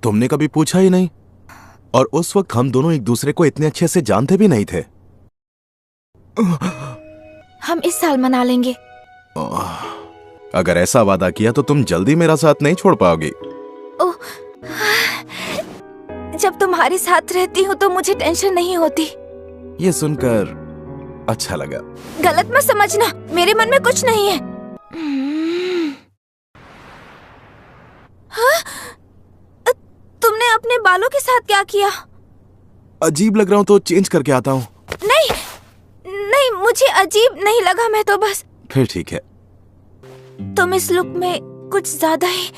तुमने कभी पूछा ही नहीं। और उस वक्त हम दोनों एक दूसरे को इतने अच्छे से जानते भी नहीं थे। हम इस साल मना लेंगे। अगर ऐसा वादा किया तो तुम जल्दी मेरा साथ नहीं छोड़ पाओगी। ओह, जब तुम्हारे साथ रहती हूँ तो मुझे टेंशन नहीं होती। ये सुनकर अच्छा लगा। गलत मत समझना, मेरे मन में कुछ नहीं है। हाँ? तुमने अपने बालों के साथ क्या किया? अजीब लग रहा हूँ तो चेंज करके आता हूँ। नहीं नहीं, मुझे अजीब नहीं लगा, मैं तो बस। फिर ठीक है। तुम इस लुक में कुछ ज्यादा ही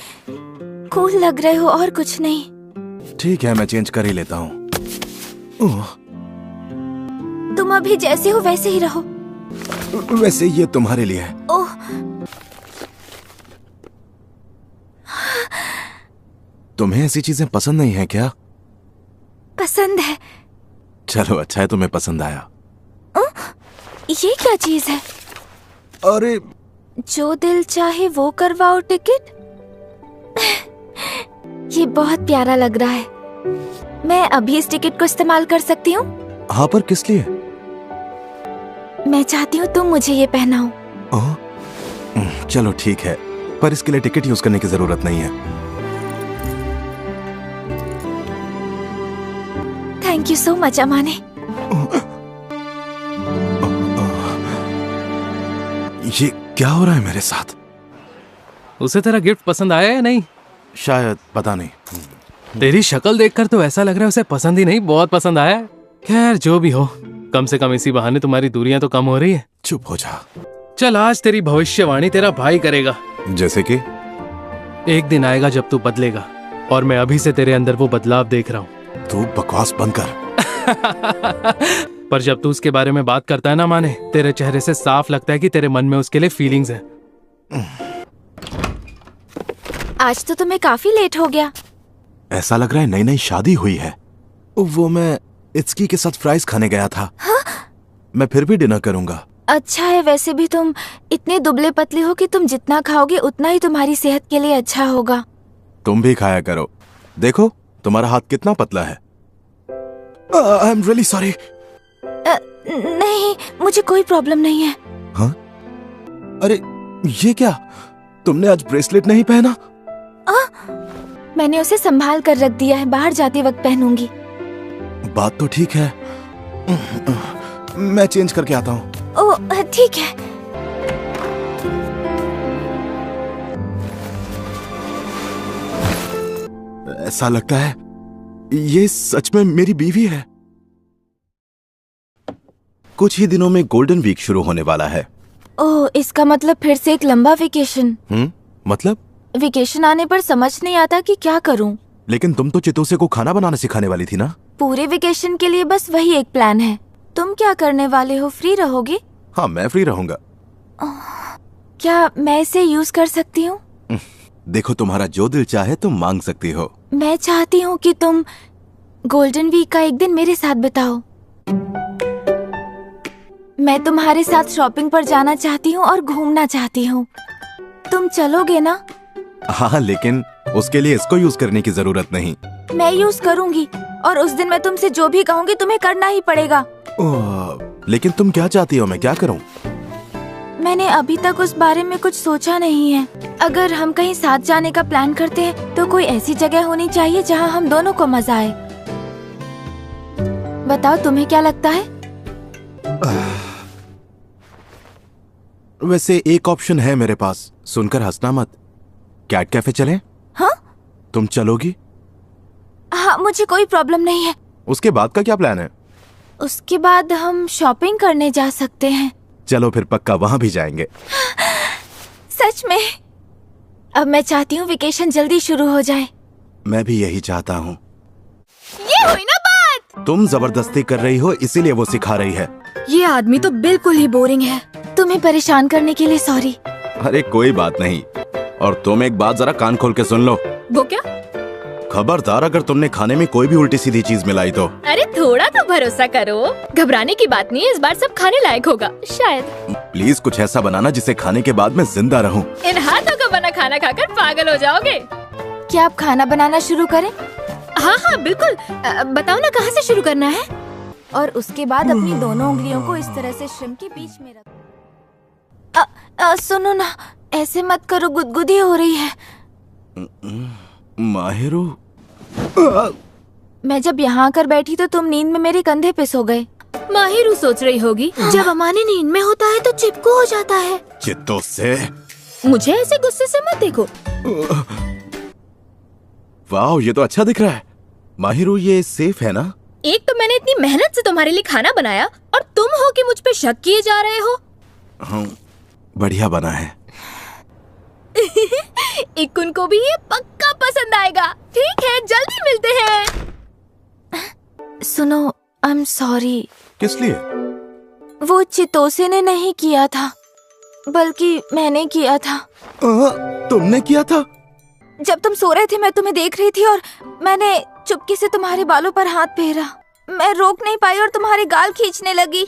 कूल लग रहे हो और कुछ नहीं। ठीक है, मैं चेंज कर ही लेता हूँ। तुम अभी जैसे हो वैसे ही रहो। वैसे ये तुम्हारे लिए है। ओह, तुम्हें ऐसी चीजें पसंद नहीं है क्या? पसंद है। चलो अच्छा है तुम्हें पसंद आया। ये क्या चीज है? अरे, जो दिल चाहे वो करवाओ टिकट। ये बहुत प्यारा लग रहा है। मैं अभी इस टिकट को इस्तेमाल कर सकती हूँ? हाँ, पर किस लिए? मैं चाहती हूँ तुम मुझे ये पहनाओ। चलो ठीक है, पर इसके लिए टिकट यूज करने की जरूरत नहीं है। थैंक यू सो मच अमाने। ये क्या हो रहा है मेरे साथ? उसे तेरा गिफ्ट पसंद आया या नहीं? शायद, पता नहीं। तेरी शक्ल देखकर तो ऐसा लग रहा है उसे पसंद ही नहीं, बहुत पसंद आया है। खैर जो भी हो, कम से कम इसी बहाने तुम्हारी दूरियां तो कम हो रही है। चुप हो जा। चल, आज तेरी भविष्यवाणी तेरा भाई करेगा। जैसे कि? एक दिन आएगा जब तू बदलेगा, और मैं अभी से तेरे अंदर वो बदलाव देख रहा हूँ। तू बकवास बंद कर। पर जब तू उसके बारे में बात करता है ना माने, तेरे चेहरे से साफ लगता है कि तेरे मन में उसके लिए फीलिंग्स है। आज तो तुम्हें काफी लेट हो गया। ऐसा लग रहा है नई नई शादी हुई है। वो मैं इत्सुकी के साथ फ्राइज खाने गया था। हाँ? मैं फिर भी डिनर करूंगा। अच्छा है, वैसे भी तुम इतने दुबले पतले हो कि तुम जितना खाओगे उतना ही तुम्हारी सेहत के लिए अच्छा होगा। तुम भी खाया करो। देखो तुम्हारा हाथ कितना पतला है। I am really sorry. नहीं, मुझे कोई प्रॉब्लम नहीं है। हाँ? अरे ये क्या, तुमने आज ब्रेसलेट नहीं पहना? मैंने उसे संभाल कर रख दिया है, बाहर जाते वक्त पहनूंगी। बात तो ठीक है, मैं चेंज करके आता हूँ। ओह ठीक है। ऐसा लगता है ये सच में मेरी बीवी है। कुछ ही दिनों में गोल्डन वीक शुरू होने वाला है। ओह, इसका मतलब फिर से एक लंबा वेकेशन। मतलब? वेकेशन आने पर समझ नहीं आता कि क्या करूं। लेकिन तुम तो चितोसे को खाना बनाना सिखाने वाली थी ना? पूरे वेकेशन के लिए बस वही एक प्लान है। तुम क्या करने वाले हो? फ्री रहोगे? हाँ, मैं फ्री रहूंगा। क्या मैं इसे यूज कर सकती हूँ? देखो, तुम्हारा जो दिल चाहे तुम मांग सकती हो। मैं चाहती हूँ कि तुम गोल्डन वीक का एक दिन मेरे साथ बिताओ। मैं तुम्हारे साथ शॉपिंग पर जाना चाहती हूँ और घूमना चाहती हूँ। तुम चलोगे ना? हाँ, लेकिन उसके लिए इसको यूज करने की जरूरत नहीं। मैं यूज करूँगी, और उस दिन मैं तुमसे जो भी कहूँगी तुम्हें करना ही पड़ेगा। लेकिन तुम क्या चाहती हो मैं क्या करूँ? मैंने अभी तक उस बारे में कुछ सोचा नहीं है। अगर हम कहीं साथ जाने का प्लान करते हैं तो कोई ऐसी जगह होनी चाहिए जहाँ हम दोनों को मजा आए। बताओ तुम्हें क्या लगता है? वैसे एक ऑप्शन है मेरे पास, सुनकर हंसना मत। कैट कैफे चलें? हाँ? तुम चलोगी? हाँ, मुझे कोई प्रॉब्लम नहीं है। उसके बाद का क्या प्लान है? उसके बाद हम शॉपिंग करने जा सकते हैं। चलो फिर पक्का वहां भी जाएंगे। सच में? अब मैं चाहती हूँ वेकेशन जल्दी शुरू हो जाए। मैं भी यही चाहता हूँ। ये हुई ना बात। तुम जबरदस्ती कर रही हो, इसीलिए वो सिखा रही है। ये आदमी तो बिल्कुल ही बोरिंग है। तुम्हें परेशान करने के लिए सॉरी। अरे कोई बात नहीं। और तुम एक बात जरा कान खोल के सुन लो। वो क्या? खबरदार अगर तुमने खाने में कोई भी उल्टी सीधी चीज मिलाई तो। अरे थोड़ा तो भरोसा करो, घबराने की बात नहीं है, इस बार सब खाने लायक होगा शायद। प्लीज कुछ ऐसा बनाना जिसे खाने के बाद मैं जिंदा रहूं। इन हाथों को बना खाना खाकर पागल हो जाओगे। क्या आप खाना बनाना शुरू करें? हाँ हाँ बिल्कुल। बताओ ना कहाँ से शुरू करना है? और उसके बाद अपनी दोनों उंगलियों को इस तरह से श्रिम्प के बीच में रख। सुनो ना, ऐसे मत करो, गुदगुदी हो रही है। माहिरू, मैं जब यहाँ आकर बैठी तो तुम नींद में मेरे कंधे पे सो गए। माहिरू सोच रही होगी जब अमाने नींद में होता है तो चिपकू हो जाता है। चित्तों से। मुझे ऐसे गुस्से से मत देखो। वाह, ये तो अच्छा दिख रहा है। माहिरू, ये सेफ है ना? एक तो मैंने इतनी मेहनत से तुम्हारे लिए खाना बनाया और तुम हो कि मुझ पे शक किए जा रहे हो। हाँ, बढ़िया बना है। इकुन को भी ये पक्का पसंद आएगा। ठीक है, जल्दी मिलते हैं। सुनो, आई एम सॉरी। किस लिए? वो चितोसे ने नहीं किया था, बल्कि मैंने किया था। तुमने किया था? जब तुम सो रहे थे मैं तुम्हें देख रही थी और मैंने चुपके से तुम्हारे बालों पर हाथ फेरा। मैं रोक नहीं पाई और तुम्हारे गाल खींचने लगी।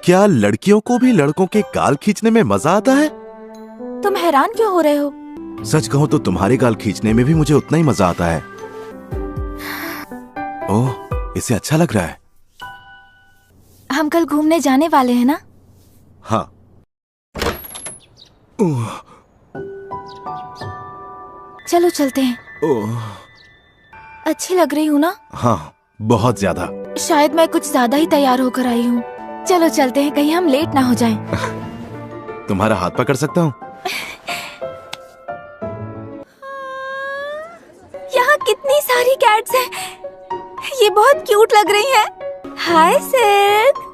क्या लड़कियों को भी लड़कों के गाल खींचने में मजा आता है? तुम हैरान क्यों हो रहे हो? सच कहूं तो तुम्हारे गाल खींचने में भी मुझे उतना ही मजा आता है। ओह, इसे अच्छा लग रहा है। हम कल घूमने जाने वाले हैं ना? हाँ। चलो चलते हैं। अच्छी लग रही हूँ ना? हाँ, बहुत ज्यादा। शायद मैं कुछ ज्यादा ही तैयार होकर आई हूँ। चलो चलते हैं, कहीं हम लेट ना हो जाएं। तुम्हारा हाथ पकड़ सकता हूँ? यहाँ कितनी सारी कैट्स हैं। ये बहुत क्यूट लग रही हैं। हाय सिल्क।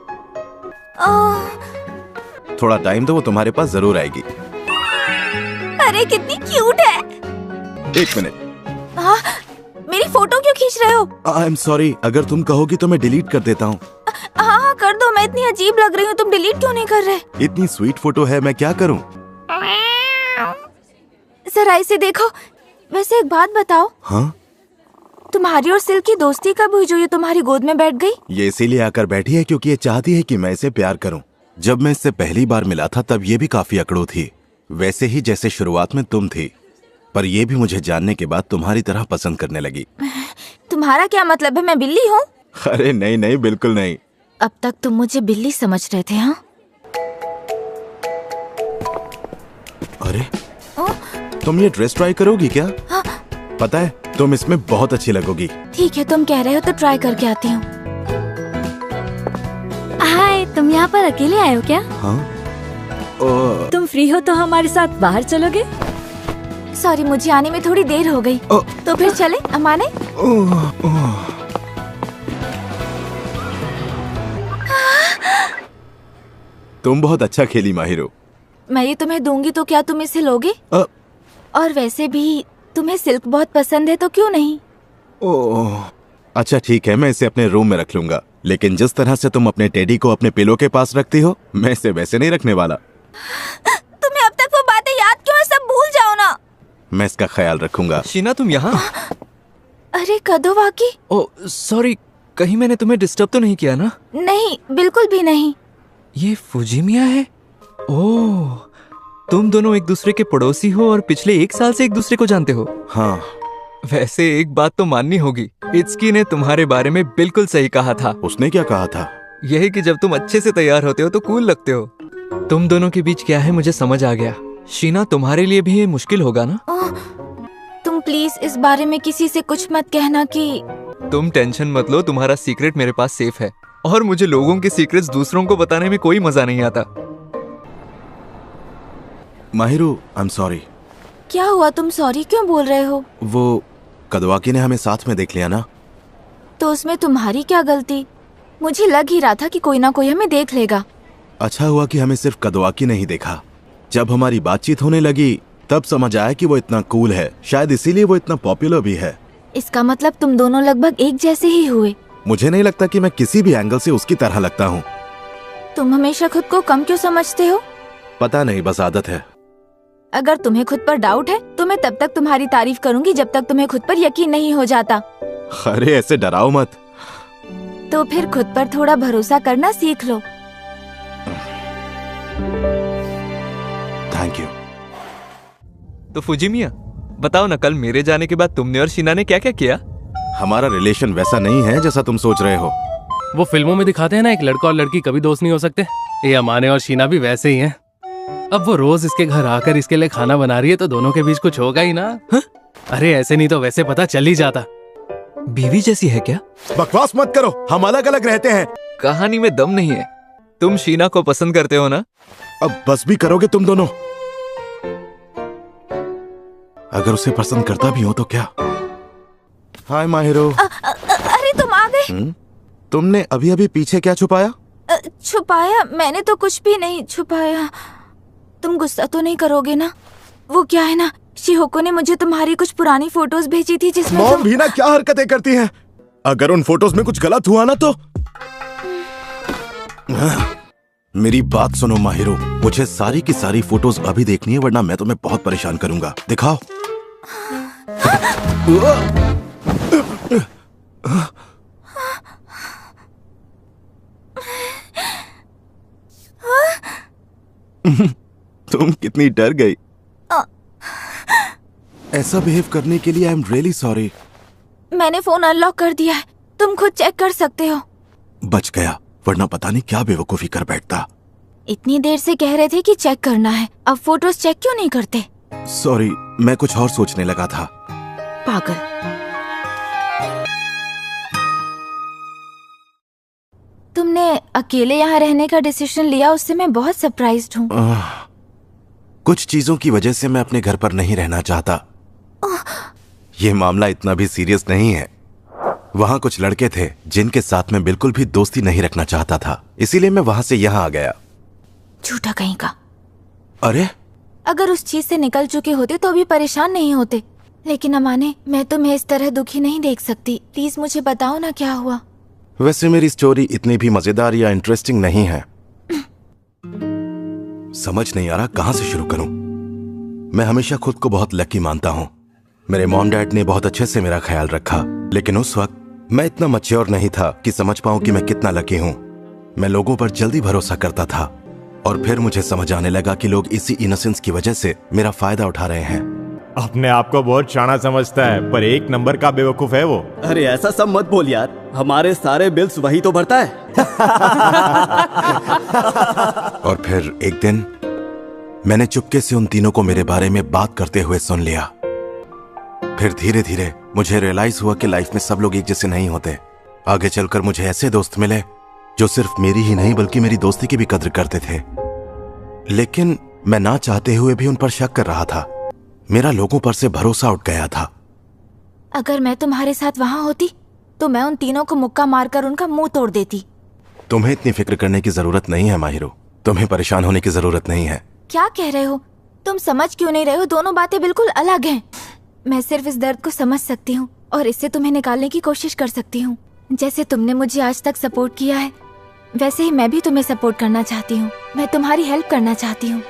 थोड़ा टाइम दो, वो तुम्हारे पास जरूर आएगी। अरे कितनी क्यूट है। एक मिनट। हाँ, मेरी फोटो क्यों खींच रहे हो? आई एम सॉरी, अगर तुम कहोगी तो मैं डिलीट कर देता हूँ। हाँ कर दो, मैं इतनी अजीब लग रही हूँ, तुम डिलीट क्यों नहीं कर रहे? इतनी स्वीट फोटो है, मैं क्या करूँ? जरा इसे देखो। वैसे एक बात बताओ। हाँ? तुम्हारी और सिल्क की दोस्ती कब हुई जो ये तुम्हारी गोद में बैठ गई? ये इसीलिए आकर बैठी है क्योंकि ये चाहती है कि मैं इसे प्यार करूं। जब मैं इससे पहली बार मिला था तब ये भी काफी अकड़ू थी, वैसे ही जैसे शुरुआत में तुम थी, पर ये भी मुझे जानने के बाद तुम्हारी तरह पसंद करने लगी। तुम्हारा क्या मतलब है, मैं बिल्ली हूँ? अरे नहीं नहीं, बिल्कुल नहीं। अब तक तुम मुझे बिल्ली समझ रहे थे। हाँ? अरे तुम ये ड्रेस ट्राई करोगी क्या? हाँ। पता है तुम इसमें बहुत अच्छी लगोगी। ठीक है, तुम कह रहे हो तो ट्राई करके आती हूँ। हाय, तुम यहाँ पर अकेले आए हो क्या? हाँ? तुम फ्री हो तो हमारे साथ बाहर चलोगे? सॉरी, मुझे आने में थोड़ी देर हो गई। तो फिर चले अमाने? तुम बहुत अच्छा खेली माहिरो। मैं ये तुम्हें दूंगी तो क्या तुम इसे लोगे? और वैसे भी तुम्हें सिल्क बहुत पसंद है तो क्यों नहीं? ओह, अच्छा ठीक है, मैं इसे अपने रूम में रख लूंगा, लेकिन जिस तरह से तुम अपने टेडी को अपने पिलो के पास रखती हो, मैं इसे वैसे नहीं रखने वाला। तुम्हें अब तक वो बातें याद क्यों है? सब भूल जाओ ना। मैं इसका ख्याल रखूंगा। शीना, तुम यहाँ? अरे कदोवाकी। ओह सॉरी, कहीं मैंने तुम्हें डिस्टर्ब तो नहीं किया ना? नहीं, बिल्कुल भी नहीं। ये फुजिमिया है? ओह, तुम दोनों एक दूसरे के पड़ोसी हो और पिछले 1 साल से एक दूसरे को जानते हो। हाँ। वैसे एक बात तो माननी होगी, इत्सुकी ने तुम्हारे बारे में बिल्कुल सही कहा था। उसने क्या कहा था? यही कि जब तुम अच्छे से तैयार होते हो तो कूल लगते हो। तुम दोनों के बीच क्या है मुझे समझ आ गया। शीना, तुम्हारे लिए भी ये मुश्किल होगा ना? तुम प्लीज इस बारे में किसी से कुछ मत कहना कि। तुम टेंशन मत लो, तुम्हारा सीक्रेट मेरे पास सेफ है और मुझे लोगों के सीक्रेट्स दूसरों को बताने में कोई मजा नहीं आता। Mahiru, I am sorry. क्या हुआ, तुम सॉरी क्यों बोल रहे हो? वो कदवाकी ने हमें साथ में देख लिया ना। तो उसमें तुम्हारी क्या गलती? मुझे लग ही रहा था कि कोई ना कोई हमें देख लेगा। अच्छा हुआ कि हमें सिर्फ कदवाकी नहीं देखा। जब हमारी बातचीत होने लगी तब समझ आया कि वो इतना कूल है, शायद इसीलिए वो इतना पॉपुलर भी है। इसका मतलब तुम दोनों लगभग एक जैसे ही हुए। मुझे नहीं लगता कि मैं किसी भी एंगल से उसकी तरह लगता हूँ। तुम हमेशा खुद को कम क्यों समझते हो? पता नहीं, बस आदत है। अगर तुम्हें खुद पर डाउट है तो मैं तब तक तुम्हारी तारीफ करूंगी जब तक तुम्हें खुद पर यकीन नहीं हो जाता। अरे ऐसे डराओ मत। तो फिर खुद पर थोड़ा भरोसा करना सीख लो। Thank you. तो फुजिमिया, बताओ ना, कल मेरे जाने के बाद तुमने और शीना ने क्या क्या किया? हमारा रिलेशन वैसा नहीं है जैसा तुम सोच रहे हो। वो फिल्मों में दिखाते हैं ना, एक लड़का और लड़की कभी दोस्त नहीं हो सकते। ये अमाने और शीना भी वैसे ही हैं। अब वो रोज इसके घर आकर इसके लिए खाना बना रही है तो दोनों के बीच कुछ होगा ही ना। अरे ऐसे नहीं तो वैसे पता चल ही जाता। बीवी जैसी है क्या? बकवास मत करो, हम अलग अलग रहते हैं। कहानी में दम नहीं है। तुम शीना को पसंद करते हो ना? अब बस भी करोगे तुम दोनों? अगर उसे पसंद करता भी हो तो क्या? हाय माहिरो। अरे तुम आ गए। तुमने अभी अभी पीछे क्या छुपाया? छुपाया? मैंने तो कुछ भी नहीं छुपाया। तुम गुस्सा तो नहीं करोगे ना? वो क्या है ना, शिहोको ने मुझे तुम्हारी कुछ पुरानी फोटोज भेजी थी जिसमें मॉम भी ना क्या हरकतें करती हैं। अगर उन फोटोज में कुछ गलत हुआ ना तो मेरी बात सुनो माहिरो, मुझे सारी की सारी फोटोज अभी देखनी है वरना मैं तुम्हें बहुत परेशान करूंगा। दिखाओ। तुम कितनी डर गई। ऐसा बिहेव करने के लिए आई एम रियली सॉरी। मैंने फोन अनलॉक कर दिया है, तुम खुद चेक कर सकते हो। बच गया, वरना पता नहीं क्या बेवकूफी कर बैठता। इतनी देर से कह रहे थे कि चेक करना है, अब फोटोज चेक क्यों नहीं करते? सॉरी, मैं कुछ और सोचने लगा था। पागल। तुमने अकेले यहाँ रहने का डिसीजन लिया, उससे मैं बहुत सरप्राइज्ड हूँ। कुछ चीजों की वजह से मैं अपने घर पर नहीं रहना चाहता। ये मामला इतना भी सीरियस नहीं है। वहाँ कुछ लड़के थे जिनके साथ मैं बिल्कुल भी दोस्ती नहीं रखना चाहता था, इसीलिए मैं वहाँ से यहाँ आ गया। झूठा कहीं का। अरे अगर उस चीज से निकल चुके होते तो अभी परेशान नहीं होते। लेकिन अमाने, मैं तुम्हें इस तरह दुखी नहीं देख सकती। प्लीज मुझे बताओ ना क्या हुआ। वैसे मेरी स्टोरी इतनी भी मजेदार या इंटरेस्टिंग नहीं है। समझ नहीं आ रहा कहाँ से शुरू करूं। मैं हमेशा खुद को बहुत लकी मानता हूं। मेरे मॉम डैड ने बहुत अच्छे से मेरा ख्याल रखा, लेकिन उस वक्त मैं इतना मैच्योर नहीं था कि समझ पाऊं कि मैं कितना लकी हूं। मैं लोगों पर जल्दी भरोसा करता था और फिर मुझे समझ आने लगा कि लोग इसी इनोसेंस की वजह से मेरा फायदा उठा रहे हैं। अपने आप को बहुत शाना समझता है पर एक नंबर का बेवकूफ है वो। अरे ऐसा सब मत बोल यार, हमारे सारे बिल्स वही तो भरता है। और फिर एक दिन मैंने चुपके से उन तीनों को मेरे बारे में बात करते हुए सुन लिया। फिर धीरे धीरे मुझे रियलाइज हुआ कि लाइफ में सब लोग एक जैसे नहीं होते। आगे चलकर मुझे ऐसे दोस्त मिले जो सिर्फ मेरी ही नहीं बल्कि मेरी दोस्ती की भी कद्र करते थे, लेकिन मैं ना चाहते हुए भी उन पर शक कर रहा था। मेरा लोगों पर से भरोसा उठ गया था। अगर मैं तुम्हारे साथ वहाँ होती तो मैं उन तीनों को मुक्का मारकर उनका मुंह तोड़ देती। तुम्हें इतनी फिक्र करने की जरूरत नहीं है माहिरो, तुम्हें परेशान होने की जरूरत नहीं है। क्या कह रहे हो? तुम समझ क्यों नहीं रहे हो? दोनों बातें बिल्कुल अलग हैं। मैं सिर्फ इस दर्द को समझ सकती हूँ और इससे तुम्हें निकालने की कोशिश कर सकती हूँ। जैसे तुमने मुझे आज तक सपोर्ट किया है वैसे ही मैं भी तुम्हें सपोर्ट करना चाहती हूँ। मैं तुम्हारी हेल्प करना चाहती हूँ।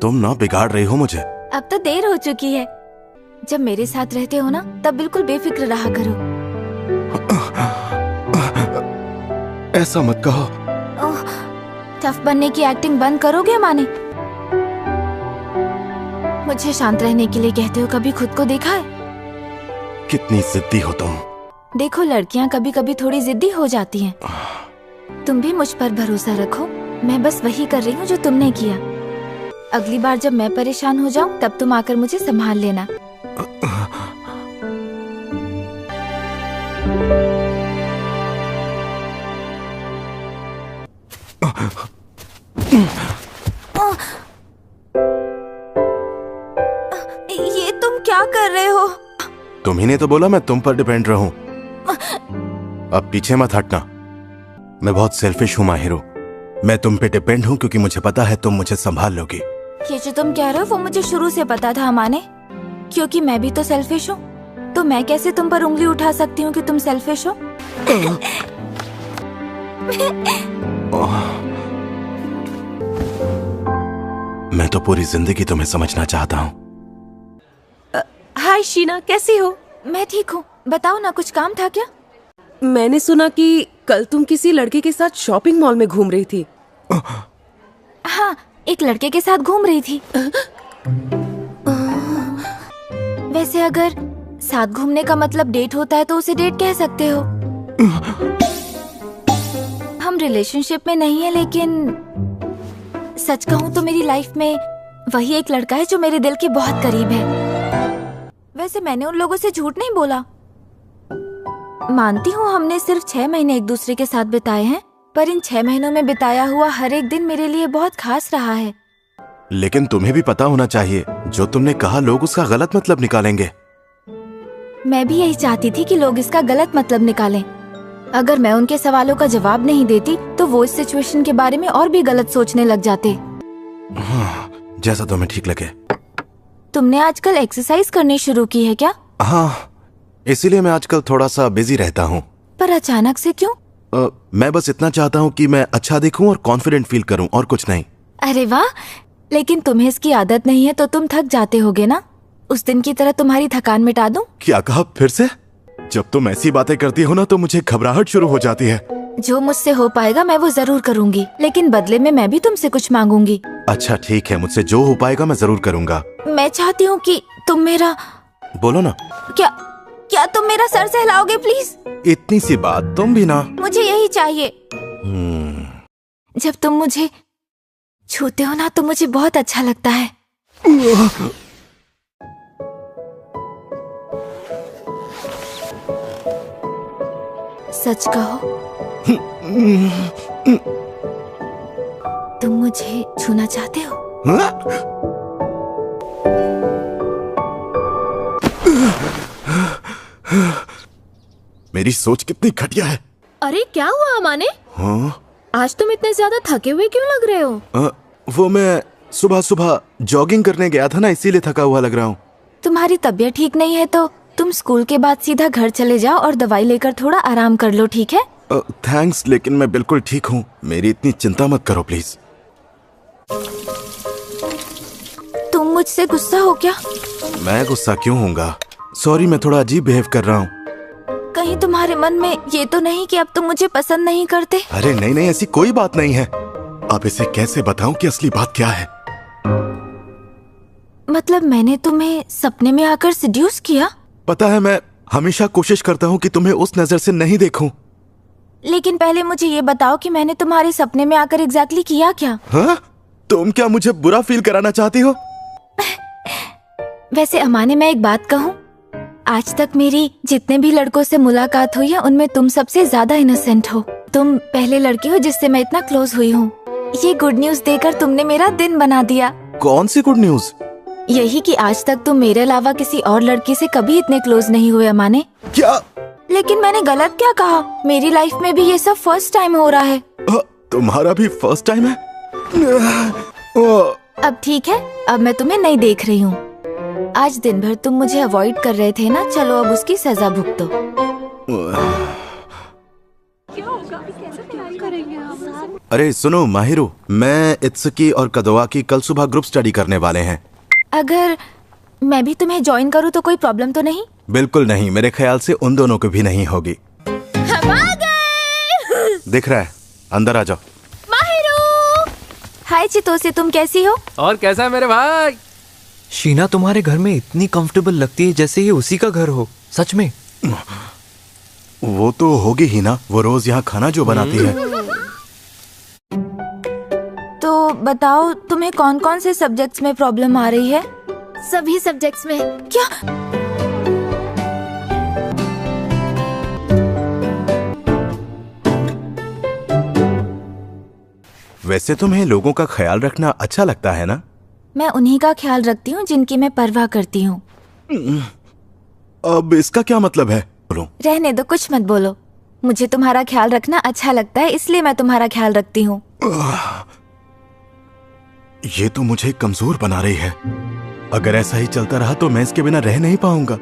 तुम ना बिगाड़ रही हो मुझे। अब तो देर हो चुकी है। जब मेरे साथ रहते हो ना तब बिल्कुल बेफिक्र रहा करो। ऐसा मत कहो। टफ बनने की एक्टिंग बंद करोगे माने? मुझे शांत रहने के लिए कहते हो, कभी खुद को देखा है? कितनी जिद्दी हो तुम। देखो लड़कियां कभी कभी थोड़ी जिद्दी हो जाती हैं। तुम भी मुझ पर भरोसा रखो, मैं बस वही कर रही हूँ जो तुमने किया। अगली बार जब मैं परेशान हो जाऊँ तब तुम आकर मुझे संभाल लेना। तुम्ही तो बोला मैं तुम पर डिपेंड रहूं। अब पीछे मत हटना। मैं बहुत सेल्फिश हूँ माहिरो। मैं तुम पे डिपेंड हूँ क्योंकि मुझे पता है तुम मुझे संभाल लोगी। ये जो तुम कह रहे हो वो मुझे शुरू से पता था अमाने, क्योंकि मैं भी तो सेल्फिश हूँ। तो मैं कैसे तुम पर उंगली उठा सकती हूँ कि तुम सेल्फिश हो? मैं तो पूरी जिंदगी तुम्हें समझना चाहता हूँ। हाय शीना, कैसी हो? मैं ठीक हूँ। बताओ ना, कुछ काम था क्या? मैंने सुना कि कल तुम किसी लड़के के साथ शॉपिंग मॉल में घूम रही थी। हाँ, एक लड़के के साथ घूम रही थी। वैसे अगर साथ घूमने का मतलब डेट होता है तो उसे डेट कह सकते हो। हम रिलेशनशिप में नहीं है, लेकिन सच कहूँ तो मेरी लाइफ में वही एक लड़का है जो मेरे दिल के बहुत करीब है। वैसे मैंने उन लोगों से झूठ नहीं बोला। मानती हूँ हमने सिर्फ 6 महीने एक दूसरे के साथ बिताए हैं, पर इन 6 महीनों में बिताया हुआ हर एक दिन मेरे लिए बहुत खास रहा है। लेकिन तुम्हें भी पता होना चाहिए, जो तुमने कहा लोग उसका गलत मतलब निकालेंगे। मैं भी यही चाहती थी कि लोग इसका गलत मतलब निकालें। अगर मैं उनके सवालों का जवाब नहीं देती तो वो इस सिचुएशन के बारे में और भी गलत सोचने लग जाते। हाँ, जैसा तुम्हें ठीक लगे। तुमने आजकल एक्सरसाइज करनी शुरू की है क्या? हाँ, इसीलिए मैं आजकल थोड़ा सा बिजी रहता हूँ। पर अचानक से क्यों? मैं बस इतना चाहता हूँ कि मैं अच्छा दिखूं और कॉन्फिडेंट फील करूं, और कुछ नहीं। अरे वाह, लेकिन तुम्हें इसकी आदत नहीं है तो तुम थक जाते होगे ना। उस दिन की तरह तुम्हारी थकान मिटा दूं? क्या कहा फिर से? जब तुम ऐसी बातें करती हो ना तो मुझे घबराहट शुरू हो जाती है। जो मुझसे हो पाएगा मैं वो जरूर करूंगी, लेकिन बदले में मैं भी तुमसे कुछ मांगूंगी। अच्छा ठीक है, मुझसे जो हो पाएगा मैं जरूर करूंगा। मैं चाहती हूँ कि तुम मेरा... बोलो ना। क्या तुम मेरा सर सहलाओगे प्लीज? इतनी सी बात, तुम भी ना। मुझे यही चाहिए। जब तुम मुझे छूते हो ना तो मुझे बहुत अच्छा लगता है। सच कहो, तुम मुझे छूना चाहते हो? मेरी सोच कितनी घटिया है। अरे क्या हुआ अमाने? हाँ? आज तुम इतने ज्यादा थके हुए क्यों लग रहे हो? वो मैं सुबह सुबह जॉगिंग करने गया था ना, इसीलिए थका हुआ लग रहा हूँ। तुम्हारी तबीयत ठीक नहीं है तो तुम स्कूल के बाद सीधा घर चले जाओ और दवाई लेकर थोड़ा आराम कर लो, ठीक है? थैंक्स, लेकिन मैं बिल्कुल ठीक हूँ। मेरी इतनी चिंता मत करो प्लीज। तुम मुझसे गुस्सा हो क्या? मैं गुस्सा क्यों होऊंगा? सॉरी, मैं थोड़ा अजीब बिहेव कर रहा हूँ। कहीं तुम्हारे मन में ये तो नहीं कि अब तुम मुझे पसंद नहीं करते? अरे नहीं नहीं, ऐसी कोई बात नहीं है। अब इसे कैसे बताऊं कि असली बात क्या है? मतलब मैंने तुम्हें सपने में आकर सेड्यूस किया? पता है, मैं हमेशा कोशिश करता हूँ कि तुम्हें उस नजर से नहीं देखूं। लेकिन पहले मुझे ये बताओ कि मैंने तुम्हारे सपने में आकर एग्जैक्टली किया क्या? हाँ? तुम क्या मुझे बुरा फील कराना चाहती हो? वैसे अमाने, मैं एक बात कहूँ, आज तक मेरी जितने भी लड़कों से मुलाकात हुई है उनमें तुम सबसे ज्यादा इनोसेंट हो। तुम पहले लड़के हो जिससे मैं इतना क्लोज हुई हूँ। ये गुड न्यूज देकर तुमने मेरा दिन बना दिया। कौन सी गुड न्यूज? यही कि आज तक तुम मेरे अलावा किसी और लड़के से कभी इतने क्लोज नहीं हुए अमाने। क्या? लेकिन मैंने गलत क्या कहा? मेरी लाइफ में भी ये सब फर्स्ट टाइम हो रहा है। तुम्हारा भी फर्स्ट टाइम है? अब ठीक है, अब मैं तुम्हें नहीं देख रही हूँ। आज दिन भर तुम मुझे अवॉइड कर रहे थे ना, चलो अब उसकी सजा भुगतो। अरे सुनो माहिरू, मैं इत्सुकी और कदवा की कल सुबह ग्रुप स्टडी करने वाले हैं। अगर मैं भी तुम्हें ज्वाइन करूँ तो कोई प्रॉब्लम तो नहीं? बिल्कुल नहीं, मेरे ख्याल से उन दोनों को भी नहीं होगी। हम आ गए। दिख रहा है, अंदर आ जाओ। माहिरू! हाय चितोसे, तुम कैसी हो? और कैसा है मेरे भाई? शीना तुम्हारे घर में इतनी कंफर्टेबल लगती है जैसे ये उसी का घर हो। सच में? वो तो होगी ही ना, वो रोज यहाँ खाना जो बनाती है। तो बताओ, तुम्हें कौन कौन से सब्जेक्ट्स में प्रॉब्लम आ रही है? सभी सब्जेक्ट्स में। क्या? वैसे तुम्हें लोगों का ख्याल रखना अच्छा लगता है ना? मैं उन्हीं का ख्याल रखती हूँ जिनकी मैं परवाह करती हूँ। अब इसका क्या मतलब है? बोलो। रहने दो, कुछ मत बोलो। मुझे तुम्हारा ख्याल रखना अच्छा लगता है, इसलिए मैं तुम्हारा ख्याल रखती हूँ। ये तो मुझे कमजोर बना रही है। अगर ऐसा ही चलता रहा तो मैं इसके बिना रह नहीं पाऊंगा।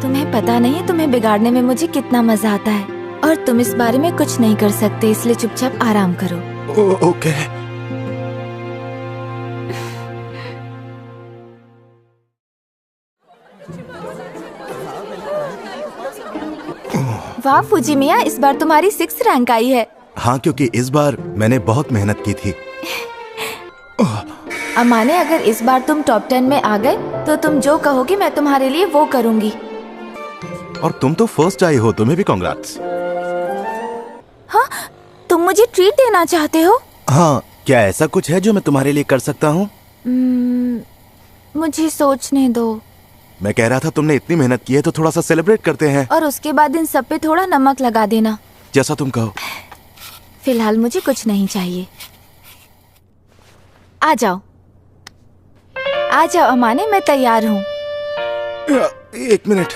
तुम्हें पता नहीं है तुम्हें बिगाड़ने में मुझे कितना मजा आता है, और तुम इस बारे में कुछ नहीं कर सकते, इसलिए चुपचाप आराम करो। ओके। वाह फुजिमिया, इस बार तुम्हारी 6 रैंक आई है। हाँ, क्योंकि इस बार मैंने बहुत मेहनत की थी। अमाने, अगर इस बार तुम टॉप 10 में आ गए तो तुम जो कहोगे मैं तुम्हारे लिए वो करूंगी। और तुम तो फर्स्ट आई हो, तुम्हें भी कांग्रेट्स। हाँ, तुम मुझे ट्रीट देना चाहते हो? हाँ, क्या ऐसा कुछ है जो मैं तुम्हारे लिए कर सकता हूँ? मुझे सोचने दो। मैं कह रहा था तुमने इतनी मेहनत की है तो थोड़ा सा सेलिब्रेट करते हैं। और उसके बाद इन सब पे थोड़ा नमक लगा देना। जैसा तुम कहो। फिलहाल मुझे कुछ नहीं चाहिए। आ जाओ, आ जाओ अमाने, मैं तैयार हूँ। 1 मिनट।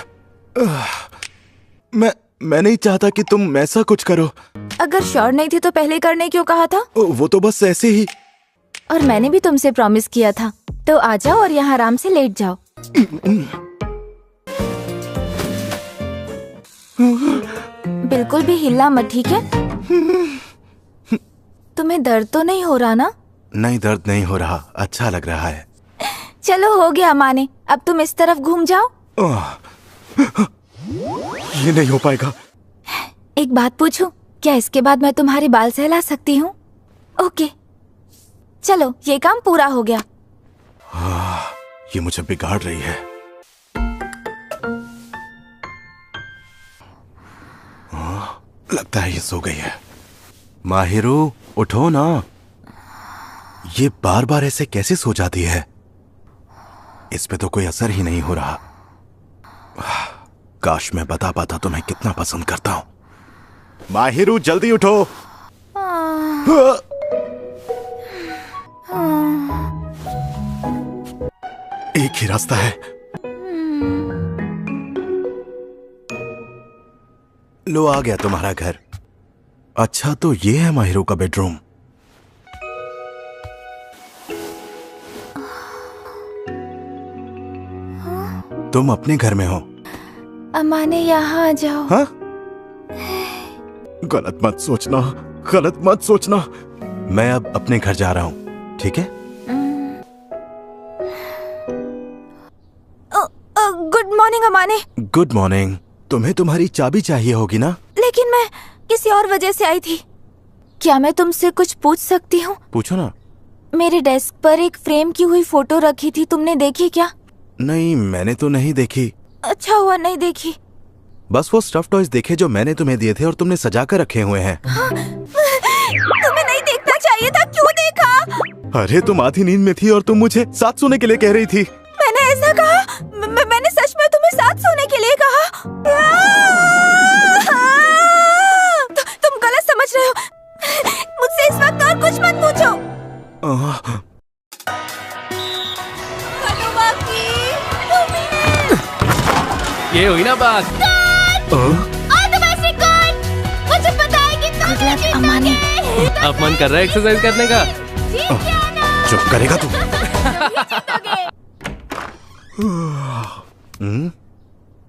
मैं नहीं चाहता कि तुम ऐसा कुछ करो। अगर श्योर नहीं थे तो पहले करने क्यों कहा था? वो तो बस ऐसे ही। और मैंने भी तुमसे प्रॉमिस किया था, तो आ जाओ और यहाँ आराम से लेट जाओ। बिल्कुल भी हिलना मत, ठीक है? तुम्हें दर्द तो नहीं हो रहा ना? नहीं, दर्द नहीं हो रहा, अच्छा लग रहा है। चलो हो गया माने, अब तुम इस तरफ घूम जाओ। ये नहीं हो पाएगा। एक बात पूछूं, क्या इसके बाद मैं तुम्हारे बाल सहला सकती हूँ? ओके, चलो ये काम पूरा हो गया। ये मुझे बिगाड़ रही है। लगता है ये सो गई है। माहिरू, उठो ना। ये बार बार ऐसे कैसे सो जाती है? इस पे तो कोई असर ही नहीं हो रहा। काश मैं बता पाता तो मैं कितना पसंद करता हूं। माहिरू, जल्दी उठो। एक ही रास्ता है। लो, आ गया तुम्हारा घर। अच्छा, तो ये है माहिरू का बेडरूम। तुम अपने घर में हो। अमाने, यहाँ आ जाओ। हाँ? गलत मत सोचना, गलत मत सोचना। मैं अब अपने घर जा रहा हूँ, ठीक है? Good morning Amane. Good morning. तुम्हें तुम्हारी चाबी चाहिए होगी ना? लेकिन मैं किसी और वजह से आई थी। क्या मैं तुमसे कुछ पूछ सकती हूँ? पूछो ना। मेरे डेस्क पर एक फ्रेम की हुई फोटो रखी थी, तुमने देखी क्या? नहीं, मैंने तो नहीं देखी। अच्छा हुआ नहीं देखी। बस वो स्टफ टॉयज देखे जो मैंने तुम्हें दिए थे और तुमने सजा कर रखे हुए हैं। हाँ? तुम्हें नहीं देखना चाहिए था, क्यों देखा? अरे, तुम आधी नींद में थी और तुम मुझे साथ सोने के लिए कह रही थी। मैंने ऐसा कहा? मैंने सच में तुम्हें साथ सोने के लिए कहा? तुम गलत समझ रहे हो। मुझसे इस वक्त और कुछ मत पूछो। ये हुई ना बात। मुझे पता है कि तुम अमाने, अब मन कर रहा है एक्सरसाइज करने का। चुप करेगा तू?